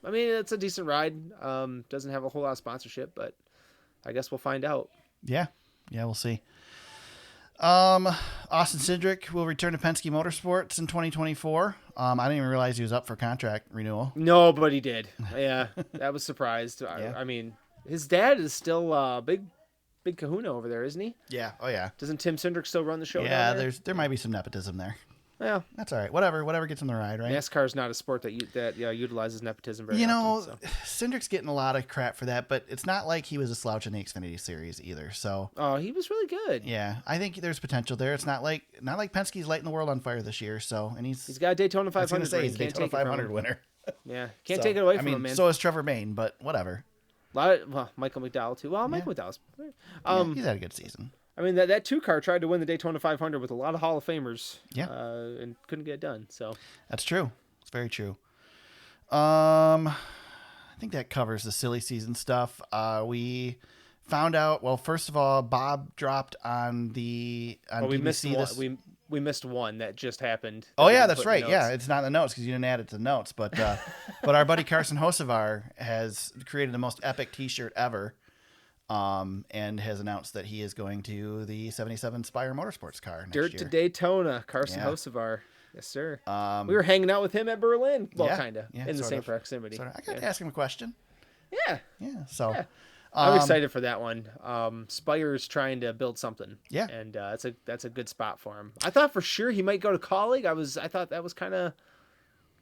I mean, it's a decent ride. Doesn't have a whole lot of sponsorship, but I guess we'll find out. Yeah, we'll see. Austin Cindric will return to Penske Motorsports in 2024. I didn't even realize he was up for contract renewal. Nobody did. Yeah, that was surprised. Yeah. I mean, his dad is still big kahuna over there, isn't he? Yeah. Oh, yeah. Doesn't Tim Cindric still run the show? Yeah, there might be some nepotism there. Yeah, that's all right. Whatever gets him the ride, right? NASCAR is not a sport that utilizes nepotism very often. Cindric's getting a lot of crap for that, but it's not like he was a slouch in the Xfinity series either. So, he was really good. Yeah, I think there's potential there. It's not like Penske's lighting the world on fire this year. So, and he's got a Daytona 500. He's a Daytona 500 winner. Yeah, can't take it away from him, man. So is Trevor Maine, but whatever. Michael McDowell too. Well, Michael McDowell's. He's had a good season. I mean, that 2-car tried to win the Daytona 500 with a lot of Hall of Famers. Yeah. And couldn't get it done. So that's true. It's very true. I think that covers the silly season stuff. We found out. Well, first of all, Bob dropped on the we missed one. We missed one that just happened. Oh yeah, that's right. Yeah, it's not in the notes because you didn't add it to the notes. But but our buddy Carson Hocevar has created the most epic T-shirt ever. And has announced that he is going to the 77 Spire Motorsports car next year. Dirt to Daytona, Carson Hocevar. Yes, sir. We were hanging out with him at Berlin. Well, kind of. In the same proximity. I got to ask him a question. Yeah. Yeah. So I'm excited for that one. Spire's trying to build something. Yeah. And that's a good spot for him. I thought for sure he might go to Kaulig. I thought that was kind of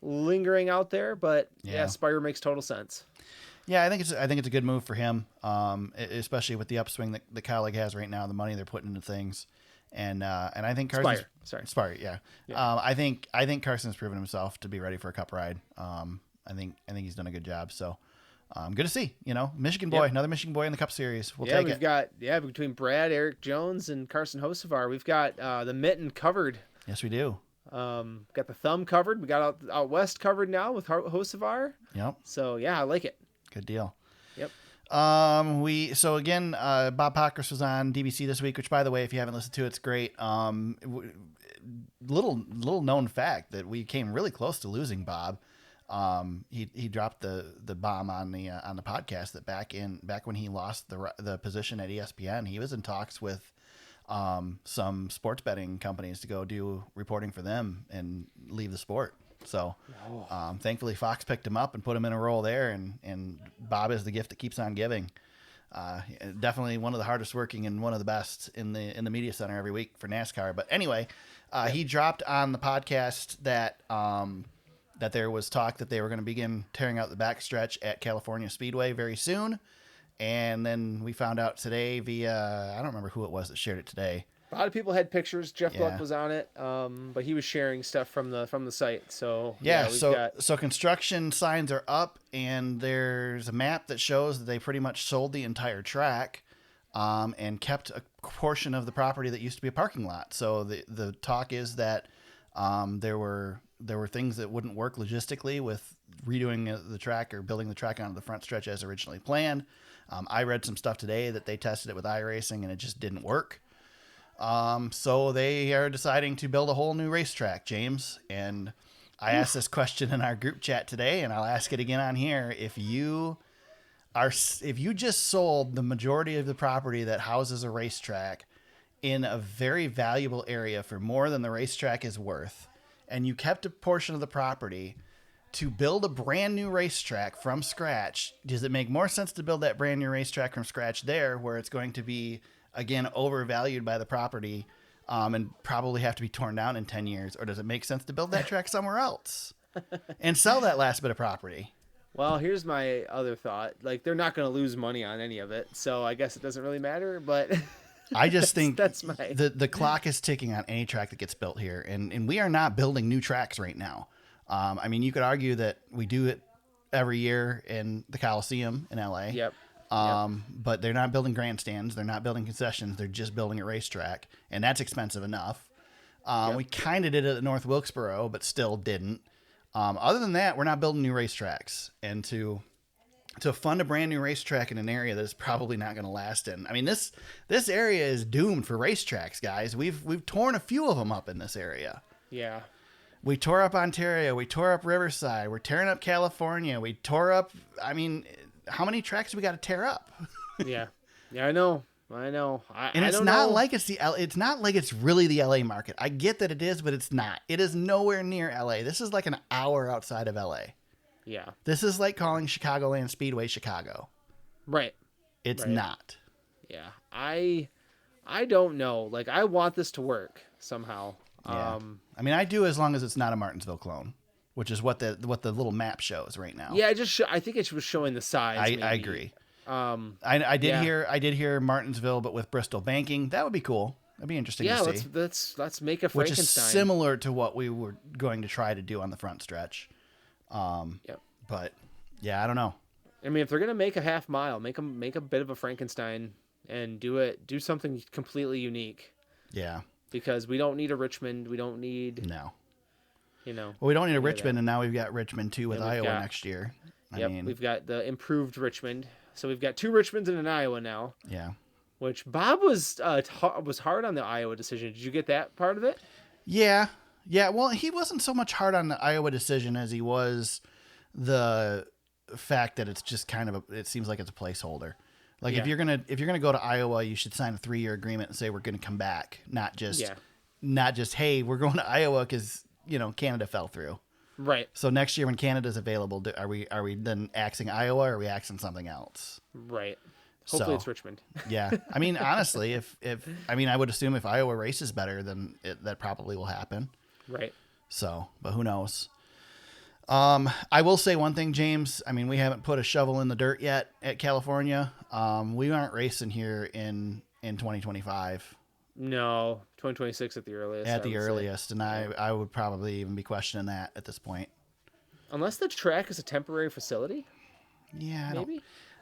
lingering out there, but Spire makes total sense. Yeah, I think it's a good move for him, especially with the upswing that the Kaulig has right now, the money they're putting into things, and I think Carson's Spire, yeah. I think Carson's proven himself to be ready for a Cup ride. I think he's done a good job. So, good to see. Michigan boy, another Michigan boy in the Cup Series. We'll take it. We've got between Brad, Eric Jones, and Carson Hocevar, we've got the mitten covered. Yes, we do. Got the thumb covered. We got out west covered now with Hocevar. Yep. So I like it. Good deal. Yep. Bob Pockrass was on DBC this week, which, by the way, if you haven't listened to it, it's great. Little known fact that we came really close to losing Bob. He dropped the bomb on the podcast that back when he lost the position at ESPN, he was in talks with some sports betting companies to go do reporting for them and leave the sport. So, thankfully Fox picked him up and put him in a role there, and Bob is the gift that keeps on giving. Definitely one of the hardest working and one of the best in the media center every week for NASCAR. But anyway, he dropped on the podcast that there was talk that they were going to begin tearing out the backstretch at California Speedway very soon. And then we found out today via, I don't remember who it was that shared it today. A lot of people had pictures. Jeff Gluck was on it, but he was sharing stuff from the site. So so construction signs are up, and there's a map that shows that they pretty much sold the entire track, and kept a portion of the property that used to be a parking lot. So the talk is that there were things that wouldn't work logistically with redoing the track or building the track onto the front stretch as originally planned. I read some stuff today that they tested it with iRacing and it just didn't work. So they are deciding to build a whole new racetrack, James. And I asked this question in our group chat today, and I'll ask it again on here. If you just sold the majority of the property that houses a racetrack in a very valuable area for more than the racetrack is worth, and you kept a portion of the property to build a brand new racetrack from scratch, does it make more sense to build that brand new racetrack from scratch there, where it's going to be, again, overvalued by the property and probably have to be torn down in 10 years? Or does it make sense to build that track somewhere else and sell that last bit of property? Well, here's my other thought. Like, they're not going to lose money on any of it, so I guess it doesn't really matter, but I just think that's my... the clock is ticking on any track that gets built here, and we are not building new tracks right now. I mean, you could argue that we do it every year in the Coliseum in LA. Yep. But they're not building grandstands. They're not building concessions. They're just building a racetrack, and that's expensive enough. We kind of did it at North Wilkesboro, but still didn't. Other than that, we're not building new racetracks, and to fund a brand new racetrack in an area that is probably not going to last in. I mean, this area is doomed for racetracks, guys. We've torn a few of them up in this area. Yeah. We tore up Ontario. We tore up Riverside. We're tearing up California. We tore up. I mean, how many tracks do we got to tear up? Yeah. I know. And it's not like it's not like it's really the LA market. I get that it is, but it's not. It is nowhere near LA. This is like an hour outside of LA. Yeah. This is like calling Chicagoland Speedway Chicago. Right. It's not. Yeah. I don't know. Like, I want this to work somehow. Yeah. I mean, I do, as long as it's not a Martinsville clone, which is what the little map shows right now. Yeah, I think it was showing the size. I agree. I did hear Martinsville, but with Bristol banking. That would be cool. That'd be interesting to see. Let's make a Frankenstein. Which is similar to what we were going to try to do on the front stretch. But yeah, I don't know. I mean, if they're gonna make a half mile, make a bit of a Frankenstein and do something completely unique. Yeah. Because we don't need a Richmond. We don't need no. Well, we don't need a Richmond, and now we've got Richmond too with Iowa next year. I mean, we've got the improved Richmond. So we've got 2 Richmonds and an Iowa now. Yeah. Which Bob was hard on the Iowa decision. Did you get that part of it? Yeah. Yeah. Well, he wasn't so much hard on the Iowa decision as he was the fact that it's just kind of it seems like it's a placeholder. Like if you're gonna go to Iowa, you should sign a 3-year agreement and say we're gonna come back, not just hey, we're going to Iowa because Canada fell through. Right. So next year when Canada's available, are we then axing Iowa or are we axing something else? Right. Hopefully it's Richmond. Yeah. I mean, honestly, if I would assume if Iowa races better, then that probably will happen. Right. So, but who knows? I will say one thing, James. I mean, we haven't put a shovel in the dirt yet at California. We aren't racing here in 2025. No, 2026 at the earliest. At the earliest, and I would probably even be questioning that at this point. Unless the track is a temporary facility. Yeah, maybe.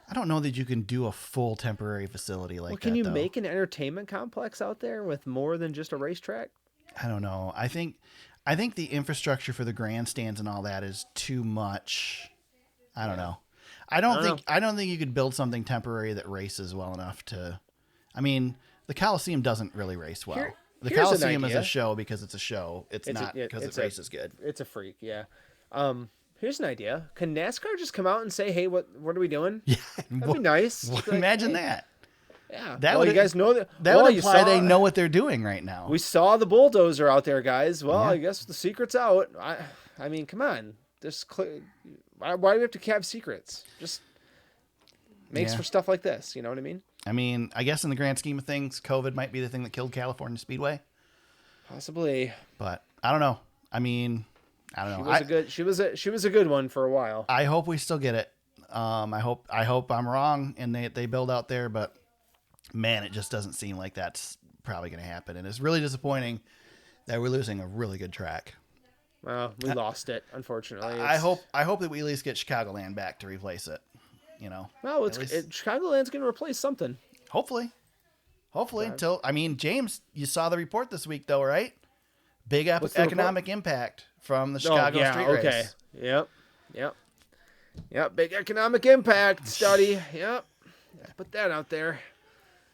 I don't know that you can do a full temporary facility like that. Can you make an entertainment complex out there with more than just a racetrack? I don't know. I think the infrastructure for the grandstands and all that is too much. I don't know. I don't think you could build something temporary that races well enough to. I mean, the Coliseum doesn't really race well. The Coliseum is a show because it's a show. It's not because the race is good. It's a freak, yeah. Here's an idea. Can NASCAR just come out and say, "Hey, what are we doing?" Yeah, that'd be nice. Imagine that. Yeah. That would, you guys know that. That would imply they know what they're doing right now. We saw the bulldozer out there, guys. Well, I guess the secret's out. I mean, come on. Why do we have to have secrets? Just makes for stuff like this. You know what I mean? I mean, I guess in the grand scheme of things, COVID might be the thing that killed California Speedway. Possibly. But I don't know. I mean, I don't know. She was a good one for a while. I hope we still get it. I hope I'm wrong and they build out there, but man, it just doesn't seem like that's probably going to happen. And it's really disappointing that we're losing a really good track. Well, we lost it, unfortunately. I hope that we at least get Chicagoland back to replace it. Well, Chicagoland's going to replace something. Hopefully. James, you saw the report this week, though, right? Big economic impact from the Chicago street race. Yep. Big economic impact study. Yep. Put that out there.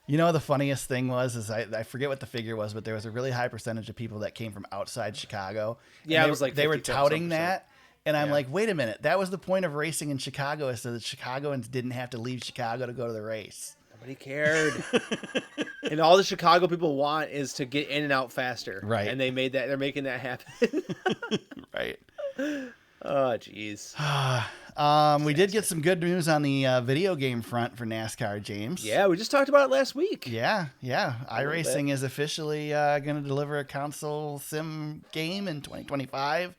The funniest thing was I forget what the figure was, but there was a really high percentage of people that came from outside Chicago. Yeah, it was like they were touting that. And I'm like, wait a minute. That was the point of racing in Chicago, is so that Chicagoans didn't have to leave Chicago to go to the race. Nobody cared. And all the Chicago people want is to get in and out faster. Right. And they're making that happen. Right. Oh, jeez. We did get some good news on the video game front for NASCAR, James. Yeah, we just talked about it last week. Yeah. iRacing is officially going to deliver a console sim game in 2025.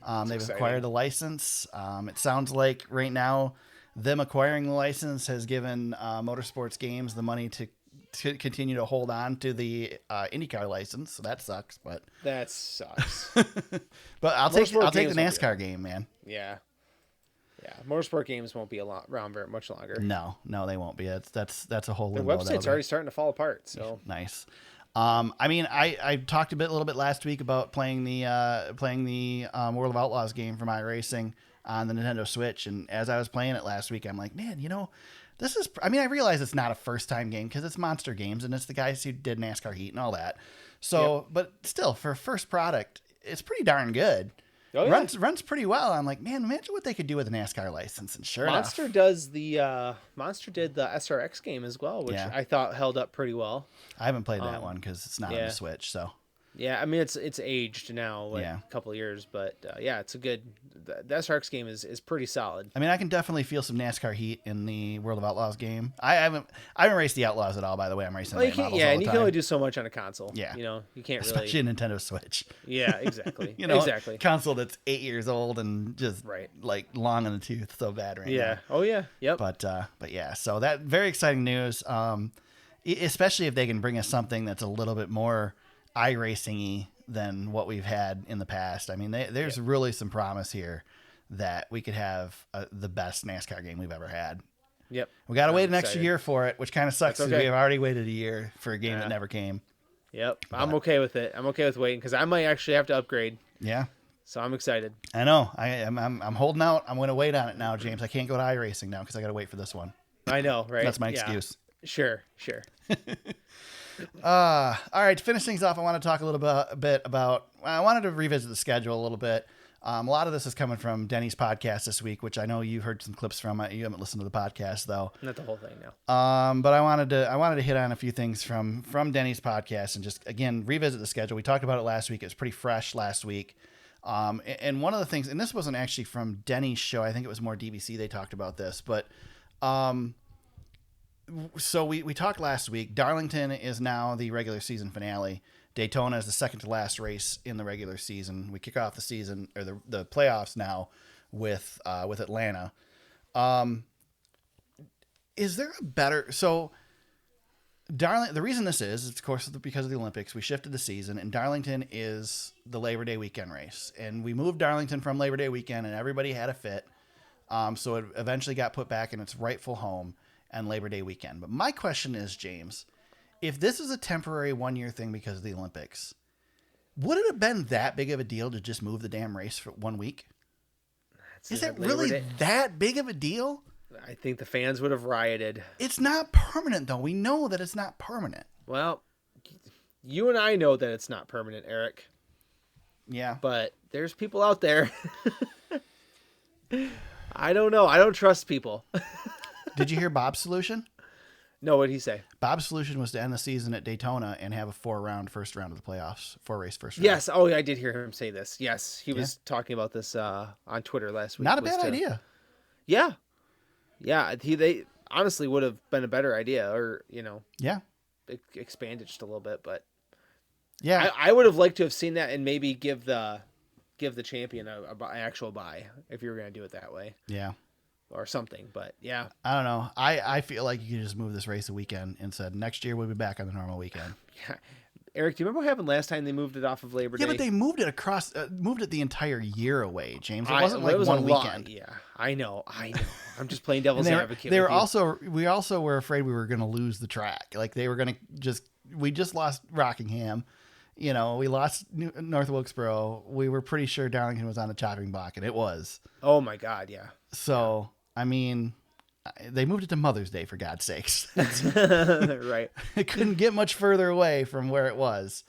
They've exciting. acquired the license. It sounds like right now them acquiring the license has given Motorsports Games the money to continue to hold on to the IndyCar license. So that sucks, but that sucks. But I'll take the games NASCAR game, man. Yeah. Motorsport games won't be around very much longer. No, they won't be. That's a whole. Their website's already starting to fall apart. So nice. I mean, I talked a little bit last week about playing the World of Outlaws game from iRacing on the Nintendo Switch, and as I was playing it last week, I'm like, man, this is. I mean, I realize it's not a first time game because it's Monster Games and it's the guys who did NASCAR Heat and all that. So, But still, for a first product, it's pretty darn good. Oh, yeah. Runs pretty well. I'm like, man, imagine what they could do with a NASCAR license. And sure Monster enough, Monster did the SRX game as well, which Yeah. I thought held up pretty well. I haven't played that one because it's not on the Switch. So Yeah, I mean it's aged now, a couple of years, but it's a good. The SRX game is pretty solid. I mean, I can definitely feel some NASCAR heat in the World of Outlaws game. I haven't raced the Outlaws at all, by the way. I'm racing late models all the and you time. can only do so much on a console. Yeah, you can't especially a Nintendo Switch. Yeah, exactly. Exactly. Console that's 8 years old and just like long in the tooth, so bad right now. Yeah. Oh yeah. Yep. But yeah, so that very exciting news. Especially if they can bring us something that's a little bit more iRacing-y than what we've had in the past. I mean, there's really some promise here that we could have the best NASCAR game we've ever had. Yep. We got to wait an extra year for it, which kind of sucks because we've already waited a year for a game that never came. Yep. But I'm okay with it. I'm okay with waiting because I might actually have to upgrade. Yeah. So I'm excited. I know. I'm holding out. I'm going to wait on it now, James. I can't go to iRacing now because I got to wait for this one. I know, right? That's my excuse. Sure. All right, to finish things off, I want to talk a little bit about. I wanted to revisit the schedule a little bit. A lot of this is coming from Denny's podcast this week, which I know you heard some clips from. You haven't listened to the podcast though. Not the whole thing, no. But I wanted to hit on a few things from Denny's podcast and just again revisit the schedule. We talked about it last week. It was pretty fresh last week. And one of the things, and this wasn't actually from Denny's show. I think it was more DBC. They talked about this, but. So we talked last week. Darlington is now the regular season finale. Daytona is the second to last race in the regular season. We kick off the season or the playoffs now with Atlanta. Is there a better the reason this is of course because of the Olympics. We shifted the season and Darlington is the Labor Day weekend race, and we moved Darlington from Labor Day weekend, and everybody had a fit. So it eventually got put back in its rightful home and Labor Day weekend. But my question is, James, if this is a temporary 1 year thing because of the Olympics, would it have been that big of a deal to just move the damn race for 1 week? Is it really that big of a deal? I think the fans would have rioted. It's not permanent, though. We know that it's not permanent. Well, you and I know that it's not permanent, Eric. Yeah. But there's people out there. I don't know. I don't trust people. Did you hear Bob's solution? No, what'd he say? Bob's solution was to end the season at Daytona and have a 4-race first round of the playoffs. 4-race first round. Yes. Oh, yeah, I did hear him say this. Yes. He was talking about this on Twitter last week. Not a bad idea. Yeah. Yeah. They honestly would have been a better idea, or, expand it just a little bit. But yeah, I would have liked to have seen that and maybe give the champion an actual bye if you were going to do it that way. Yeah. Or something, but yeah. I don't know. I feel like you could just move this race a weekend and said next year we'll be back on the normal weekend. Yeah. Eric, do you remember what happened last time they moved it off of Labor Day? Yeah, but they moved it moved it the entire year away, James. It wasn't like one weekend. Yeah, I know. I'm just playing devil's advocate. We also were afraid we were going to lose the track. Like they were going to we just lost Rockingham. We lost North Wilkesboro. We were pretty sure Darlington was on the chopping block, and it was. Oh my God, yeah. So, I mean, they moved it to Mother's Day, for God's sakes. Right. It couldn't get much further away from where it was.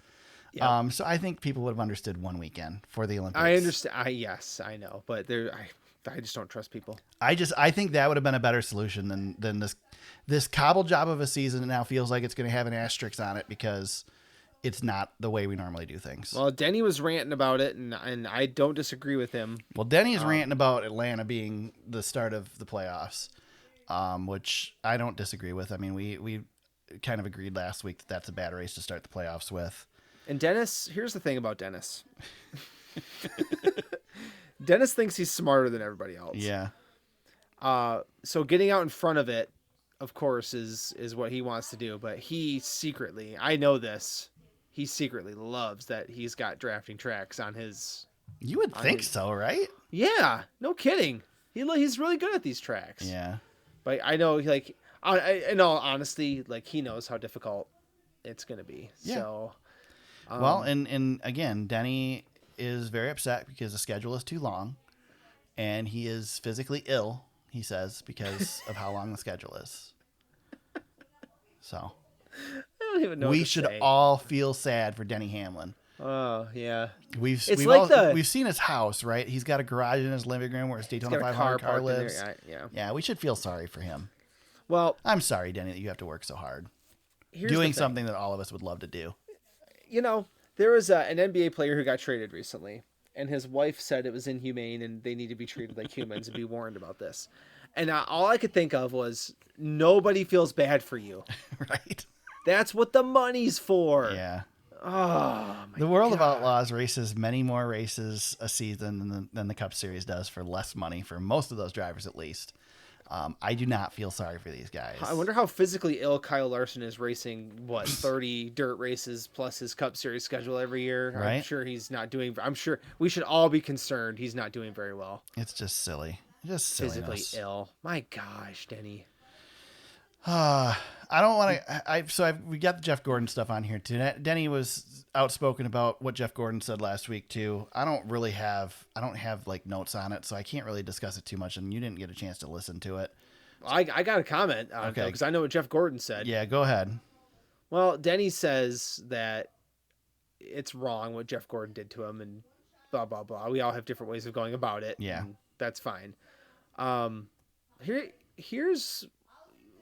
Yep. So I think people would have understood 1 weekend for the Olympics. I understand. Yes, I know, but I just don't trust people. I think that would have been a better solution than this cobble job of a season that now feels like it's going to have an asterisk on it because it's not the way we normally do things. Well, Denny was ranting about it, and I don't disagree with him. Well, Denny's ranting about Atlanta being the start of the playoffs, which I don't disagree with. I mean, we kind of agreed last week that that's a bad race to start the playoffs with. And Dennis, here's the thing about Dennis. Dennis thinks he's smarter than everybody else. Yeah. So getting out in front of it, of course, is what he wants to do. But he secretly, I know this, he secretly loves that he's got drafting tracks on his. You would think so, right? Yeah, no kidding. He's really good at these tracks. Yeah. But I know, like, in all honesty, like, he knows how difficult it's going to be. Yeah. So. Well, and again, Denny is very upset because the schedule is too long, and he is physically ill, he says, because of how long the schedule is. So. I don't even know. We should all feel sad for Denny Hamlin. Oh yeah, we've seen his house, right? He's got a garage in his living room where his Daytona 500 car lives. Yeah, we should feel sorry for him. Well, I'm sorry, Denny, that you have to work so hard doing something that all of us would love to do. You know, there was an NBA player who got traded recently, and his wife said it was inhumane and they need to be treated like humans and be warned about this. And all I could think of was, nobody feels bad for you, right? That's what the money's for. Yeah. Oh, the World of Outlaws races many more races a season than the Cup Series does for less money for most of those drivers, at least. I do not feel sorry for these guys. I wonder how physically ill Kyle Larson is racing, 30 dirt races plus his Cup Series schedule every year. Right? I'm sure he's not doing. I'm sure we should all be concerned he's not doing very well. It's just silly. Just silliness. Physically ill. My gosh, Denny. I don't want to. We got the Jeff Gordon stuff on here too. Denny was outspoken about what Jeff Gordon said last week too. I don't have like notes on it, so I can't really discuss it too much. And you didn't get a chance to listen to it. I got a comment on it because I know what Jeff Gordon said. Yeah, go ahead. Well, Denny says that it's wrong what Jeff Gordon did to him, and blah blah blah. We all have different ways of going about it. Yeah, that's fine. Here's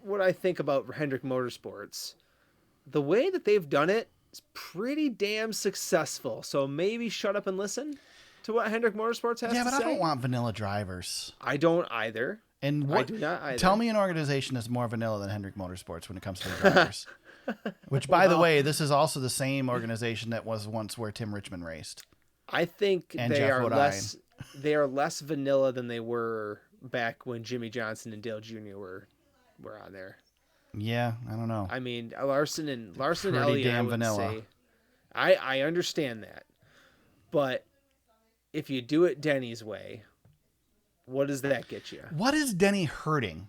what I think about Hendrick Motorsports. The way that they've done it is pretty damn successful. So maybe shut up and listen to what Hendrick Motorsports has to say. Yeah, but I don't want vanilla drivers. I don't either. And I do not either. Tell me an organization that's more vanilla than Hendrick Motorsports when it comes to the drivers. Which, by the way, this is also the same organization that was once where Tim Richmond raced. I think they are less vanilla than they were back when Jimmy Johnson and Dale Jr. were on there. Yeah, I don't know. I mean, Larson and Elliott, damn I would vanilla. say, I understand that, but if you do it Denny's way, what does that get you? What is Denny hurting?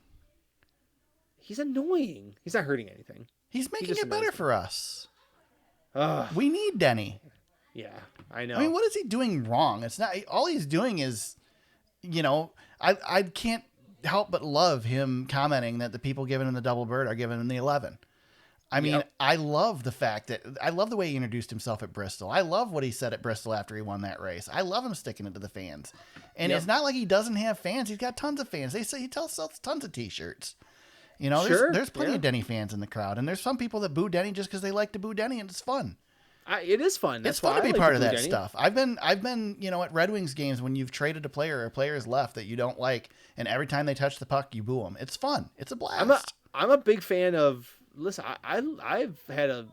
He's annoying. He's not hurting anything. He's making it better for us. We need Denny. Yeah, I know. I mean, what is he doing wrong? It's not. All he's doing is, I can't help but love him commenting that the people giving him the double bird are giving him the 11. I mean, yep. I love the way he introduced himself at Bristol. I love what he said at Bristol after he won that race. I love him sticking it to the fans. And It's not like he doesn't have fans. He's got tons of fans. They say he sells tons of t-shirts. There's plenty of Denny fans in the crowd. And there's some people that boo Denny just because they like to boo Denny, and it's fun. It is fun. That's it's fun to be part of that stuff. I've been, at Red Wings games when you've traded a player or a player is left that you don't like, and every time they touch the puck, you boo them. It's fun. It's a blast. I'm a big fan of. Listen, I've had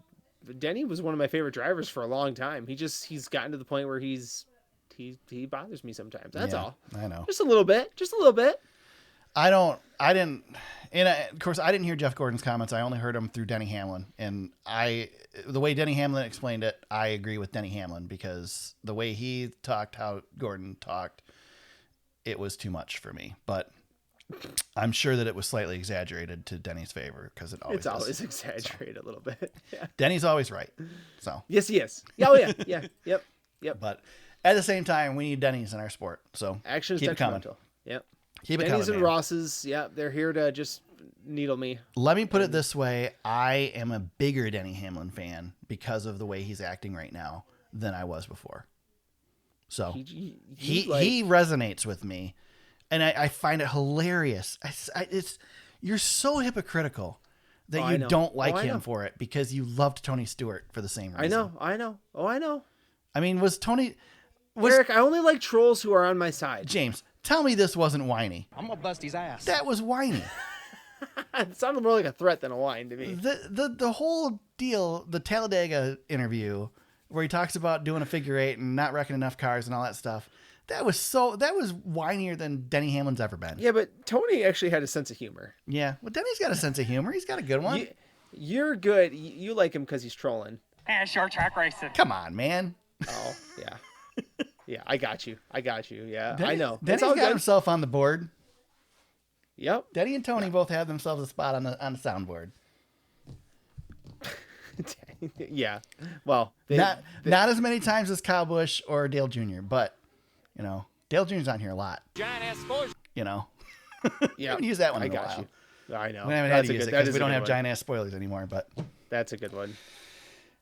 Denny was one of my favorite drivers for a long time. He's gotten to the point where he bothers me sometimes. That's all. I know. Just a little bit. Of course, I didn't hear Jeff Gordon's comments. I only heard them through Denny Hamlin. And the way Denny Hamlin explained it, I agree with Denny Hamlin because the way he talked, how Gordon talked, it was too much for me. But I'm sure that it was slightly exaggerated to Denny's favor because it's always exaggerated a little bit. Yeah. Denny's always right. So yes, he is. Oh yeah, yeah, yep. But at the same time, we need Denny's in our sport. So action is detrimental. Yep. Keep it Denny's coming, and Ross's. Yeah, they're here to just needle me. Let me put it this way: I am a bigger Denny Hamlin fan because of the way he's acting right now than I was before. So he resonates with me. And I find it hilarious. You're so hypocritical that you don't like him for it because you loved Tony Stewart for the same reason. I know. Oh, I know. I mean, Eric, I only like trolls who are on my side. James, tell me this wasn't whiny. I'm gonna bust his ass. That was whiny. It sounded more like a threat than a whine to me. The whole deal, the Talladega interview, where he talks about doing a figure eight and not wrecking enough cars and all that stuff, that was whinier than Denny Hamlin's ever been. Yeah, but Tony actually had a sense of humor. Yeah, well, Denny's got a sense of humor. He's got a good one. You're good. You like him because he's trolling. Short track racing. Come on, man. Oh, yeah. Yeah, I got you. Yeah, Denny, I know. Denny's got himself on the board. Yep. Denny and Tony both have themselves a spot on the soundboard. Yeah. Well, not as many times as Kyle Busch or Dale Jr., but Dale Jr.'s on here a lot. Giant ass spoilers. Yeah. I haven't used that one in a got while. you. I know. We haven't had to use it because we don't have giant ass spoilers anymore, but that's a good one.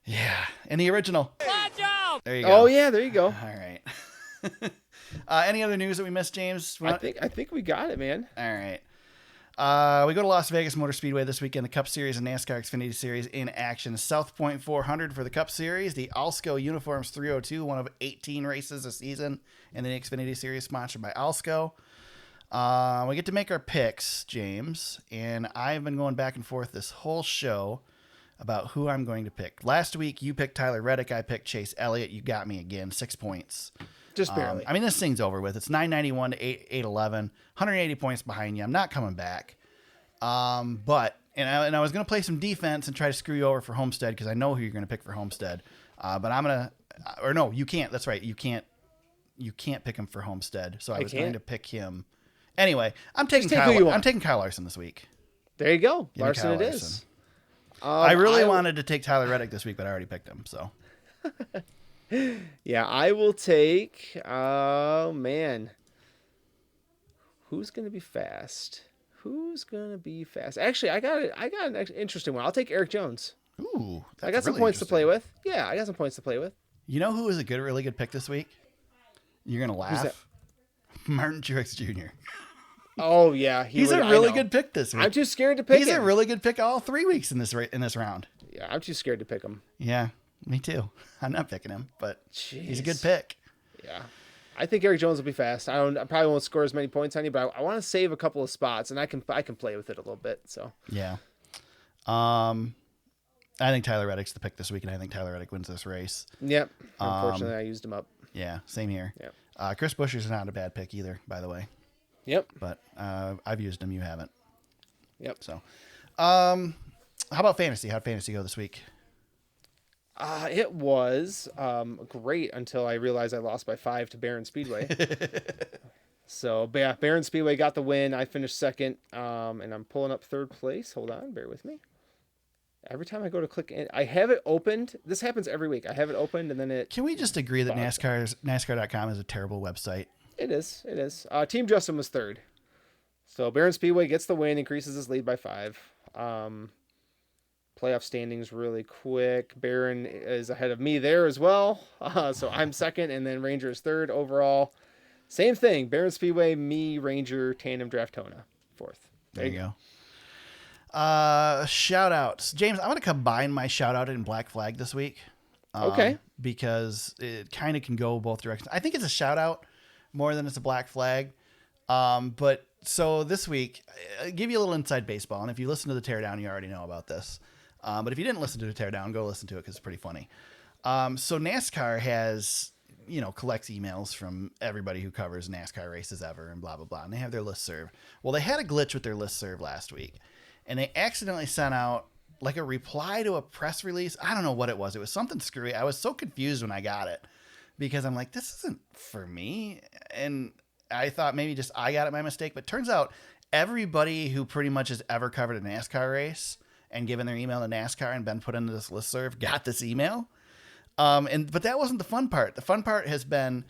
Yeah. And the original. Watch out! There you go. Oh yeah, there you go. All right. Any other news that we missed, James? I think we got it, man. All right. We go to Las Vegas Motor Speedway this weekend. The Cup Series and NASCAR Xfinity Series in action. South Point 400 for the Cup Series. The Alsco Uniforms 302, one of 18 races a season in the Xfinity Series, sponsored by Alsco. We get to make our picks, James, and I've been going back and forth this whole show about who I'm going to pick. Last week, you picked Tyler Reddick. I picked Chase Elliott. You got me again, 6 points. Just barely. I mean, this thing's over with. It's 991 to 811, 180 points behind you. I'm not coming back. But I was going to play some defense and try to screw you over for Homestead because I know who you're going to pick for Homestead. But I'm going to, or no, you can't. That's right. You can't pick him for Homestead. So I was going to pick him. Anyway, I'm taking Kyle Larson this week. There you go. Give Larson it Larson. is. I really wanted to take Tyler Reddick this week, but I already picked him. So. Yeah, I will take. Oh man, who's gonna be fast? Actually, I got an interesting one. I'll take Eric Jones. Ooh, I got some points to play with. Yeah, I got some points to play with. You know who was a really good pick this week? You're gonna laugh. Who's that? Martin Truex Jr. Oh yeah, he's a really good pick this week. I'm too scared to pick him. He's a really good pick all 3 weeks in this round. Yeah, I'm too scared to pick him. Yeah, me too. I'm not picking him, but he's a good pick. Yeah, I think Eric Jones will be fast. I probably won't score as many points on you, but I want to save a couple of spots, and I can play with it a little bit. So yeah, I think Tyler Reddick's the pick this week, and I think Tyler Reddick wins this race. Yep. Unfortunately, I used him up. Yeah, same here. Yep. Chris Buescher's not a bad pick either, by the way. Yep. But I've used him. You haven't. Yep. So, how about fantasy? How'd fantasy go this week? It was great until I realized I lost by 5 to Barron Speedway. So, yeah, Barron Speedway got the win. I finished second, and I'm pulling up third place. Hold on, bear with me. Every time I go to click in, I have it opened. This happens every week. I have it opened, and then it... Can we just agree that NASCAR.com is a terrible website? It is. Team Justin was third. So Barron Speedway gets the win, increases his lead by 5. Playoff standings really quick. Barron is ahead of me there as well. So I'm second, and then Ranger is third overall. Same thing. Barron Speedway, me, Ranger, Tandem, Draftona, fourth. There you go. Shout outs. James, I'm going to combine my shout out and Black Flag this week. Okay. Because it kind of can go both directions. I think it's a shout out more than it's a Black Flag. But so this week, I'll give you a little inside baseball. And if you listen to the Teardown, you already know about this. But if you didn't listen to the Teardown, go listen to it because it's pretty funny. So NASCAR has, collects emails from everybody who covers NASCAR races ever and blah, blah, blah. And they have their listserv. Well, they had a glitch with their listserv last week. And they accidentally sent out like a reply to a press release. I don't know what it was. It was something screwy. I was so confused when I got it because I'm like, this isn't for me. And I thought maybe just I got it by mistake. But turns out everybody who pretty much has ever covered a NASCAR race and given their email to NASCAR and been put into this listserv got this email. But that wasn't the fun part. The fun part has been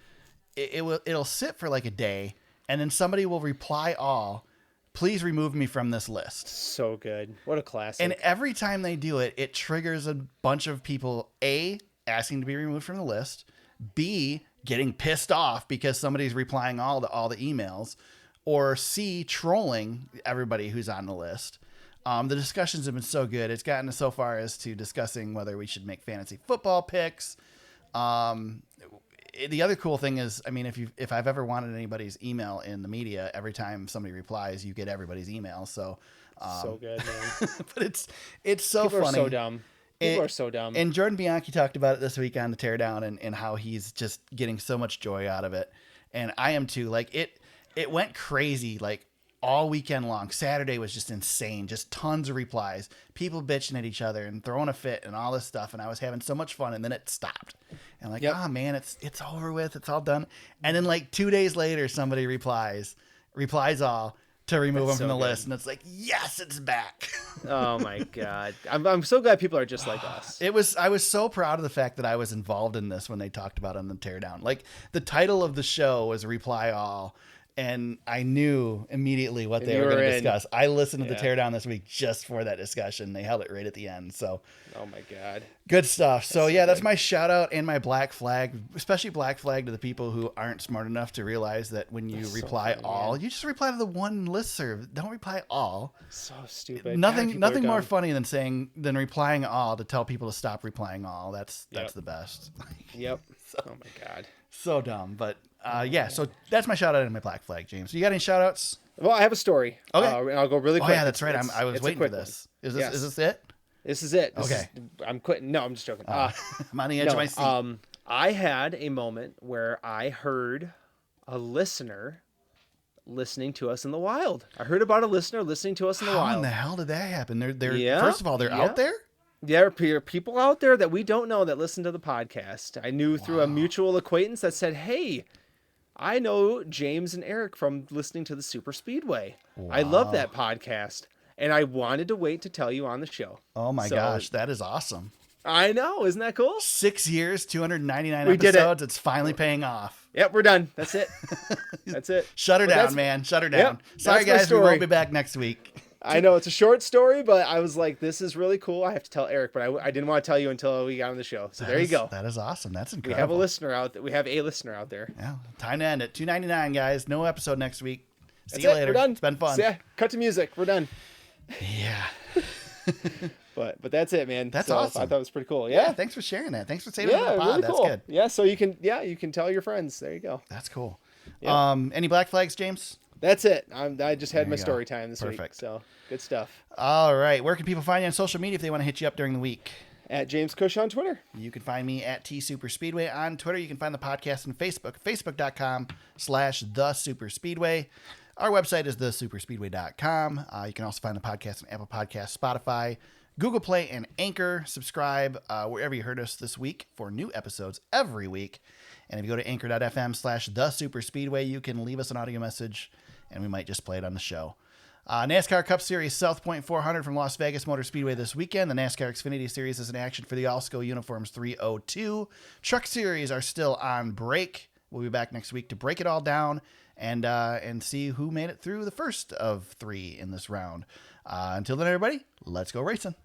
it'll sit for like a day and then somebody will reply all. Please remove me from this list. So good. What a classic. And every time they do it, it triggers a bunch of people, A, asking to be removed from the list, B, getting pissed off because somebody's replying all the emails, or C, trolling everybody who's on the list. The discussions have been so good. It's gotten so far as to discussing whether we should make fantasy football picks. The other cool thing is, I mean, if I've ever wanted anybody's email in the media, every time somebody replies, you get everybody's email. So, so good, man. But it's so People funny. Are so dumb. People are so dumb. And Jordan Bianchi talked about it this week on the Teardown and how he's just getting so much joy out of it. And I am too. Like it went crazy. Like all weekend long. Saturday was just insane. Just tons of replies. People bitching at each other and throwing a fit and all this stuff. And I was having so much fun. And then it stopped. And like, oh man, it's over with. It's all done. And then like 2 days later, somebody replies all to remove him from the list. And it's like, yes, it's back. Oh my God. I'm so glad people are just like us. I was so proud of the fact that I was involved in this when they talked about it on the Teardown. Like the title of the show was Reply All. And I knew immediately what they were going to discuss. I listened to the Teardown this week just for that discussion. They held it right at the end. So, oh my God, good stuff. So that's my shout out and my black flag, especially black flag to the people who aren't smart enough to realize that when you reply all, you just reply to the one listserv. Don't reply all. So stupid. Nothing more funny than replying all to tell people to stop replying all. That's the best. Yep. Oh my God. So dumb, but so that's my shout out and my black flag, James. You got any shout outs? Well, I have a story. Okay. I'll go really quick. Oh yeah, that's right. I was waiting for this. Is this it? This is it. Okay. I'm quitting. No, I'm just joking. I'm on the edge of my seat. I had a moment where I heard a listener listening to us in the wild. I heard about a listener listening to us in the wild. How in the hell did that happen? They're first of all, they're out there? There are people out there that we don't know that listen to the podcast. I knew through a mutual acquaintance that said, hey, I know James and Eric from listening to the Super Speedway. Wow. I love that podcast. And I wanted to wait to tell you on the show. Oh my gosh, that is awesome. I know. Isn't that cool? 6 years, 299 we episodes. It's finally paying off. Yep, we're done. That's it. That's it. Shut her down, man. Shut her down. Yep, sorry, guys. We won't be back next week. I know it's a short story, but I was like, this is really cool. I have to tell Eric, but I didn't want to tell you until we got on the show. So there you go. That is awesome. That's incredible. We have a listener out there. We have a listener out there. Yeah. Time to end it. $2.99, guys. No episode next week. See you later. We're done. It's been fun. So, cut to music. We're done. Yeah. But that's it, man. That's awesome. I thought it was pretty cool. Yeah. Thanks for sharing that. Thanks for saving it on the pod. Really That's cool. good. Yeah. So you can tell your friends. There you go. That's cool. Yeah. Any black flags, James? That's it. I just had my story time this week. Perfect. So good stuff. All right. Where can people find you on social media if they want to hit you up during the week? At James Cush on Twitter. You can find me at TSuperspeedway on Twitter. You can find the podcast on Facebook, facebook.com/TheSuperspeedway. Our website is thesuperspeedway.com. You can also find the podcast on Apple Podcasts, Spotify, Google Play, and Anchor. Subscribe wherever you heard us this week for new episodes every week. And if you go to anchor.fm/thesuperspeedway, you can leave us an audio message and we might just play it on the show. NASCAR Cup Series South Point 400 from Las Vegas Motor Speedway this weekend. The NASCAR Xfinity Series is in action for the Allsco Uniforms 302. Truck Series are still on break. We'll be back next week to break it all down and see who made it through the first of 3 in this round. Until then, everybody, let's go racing.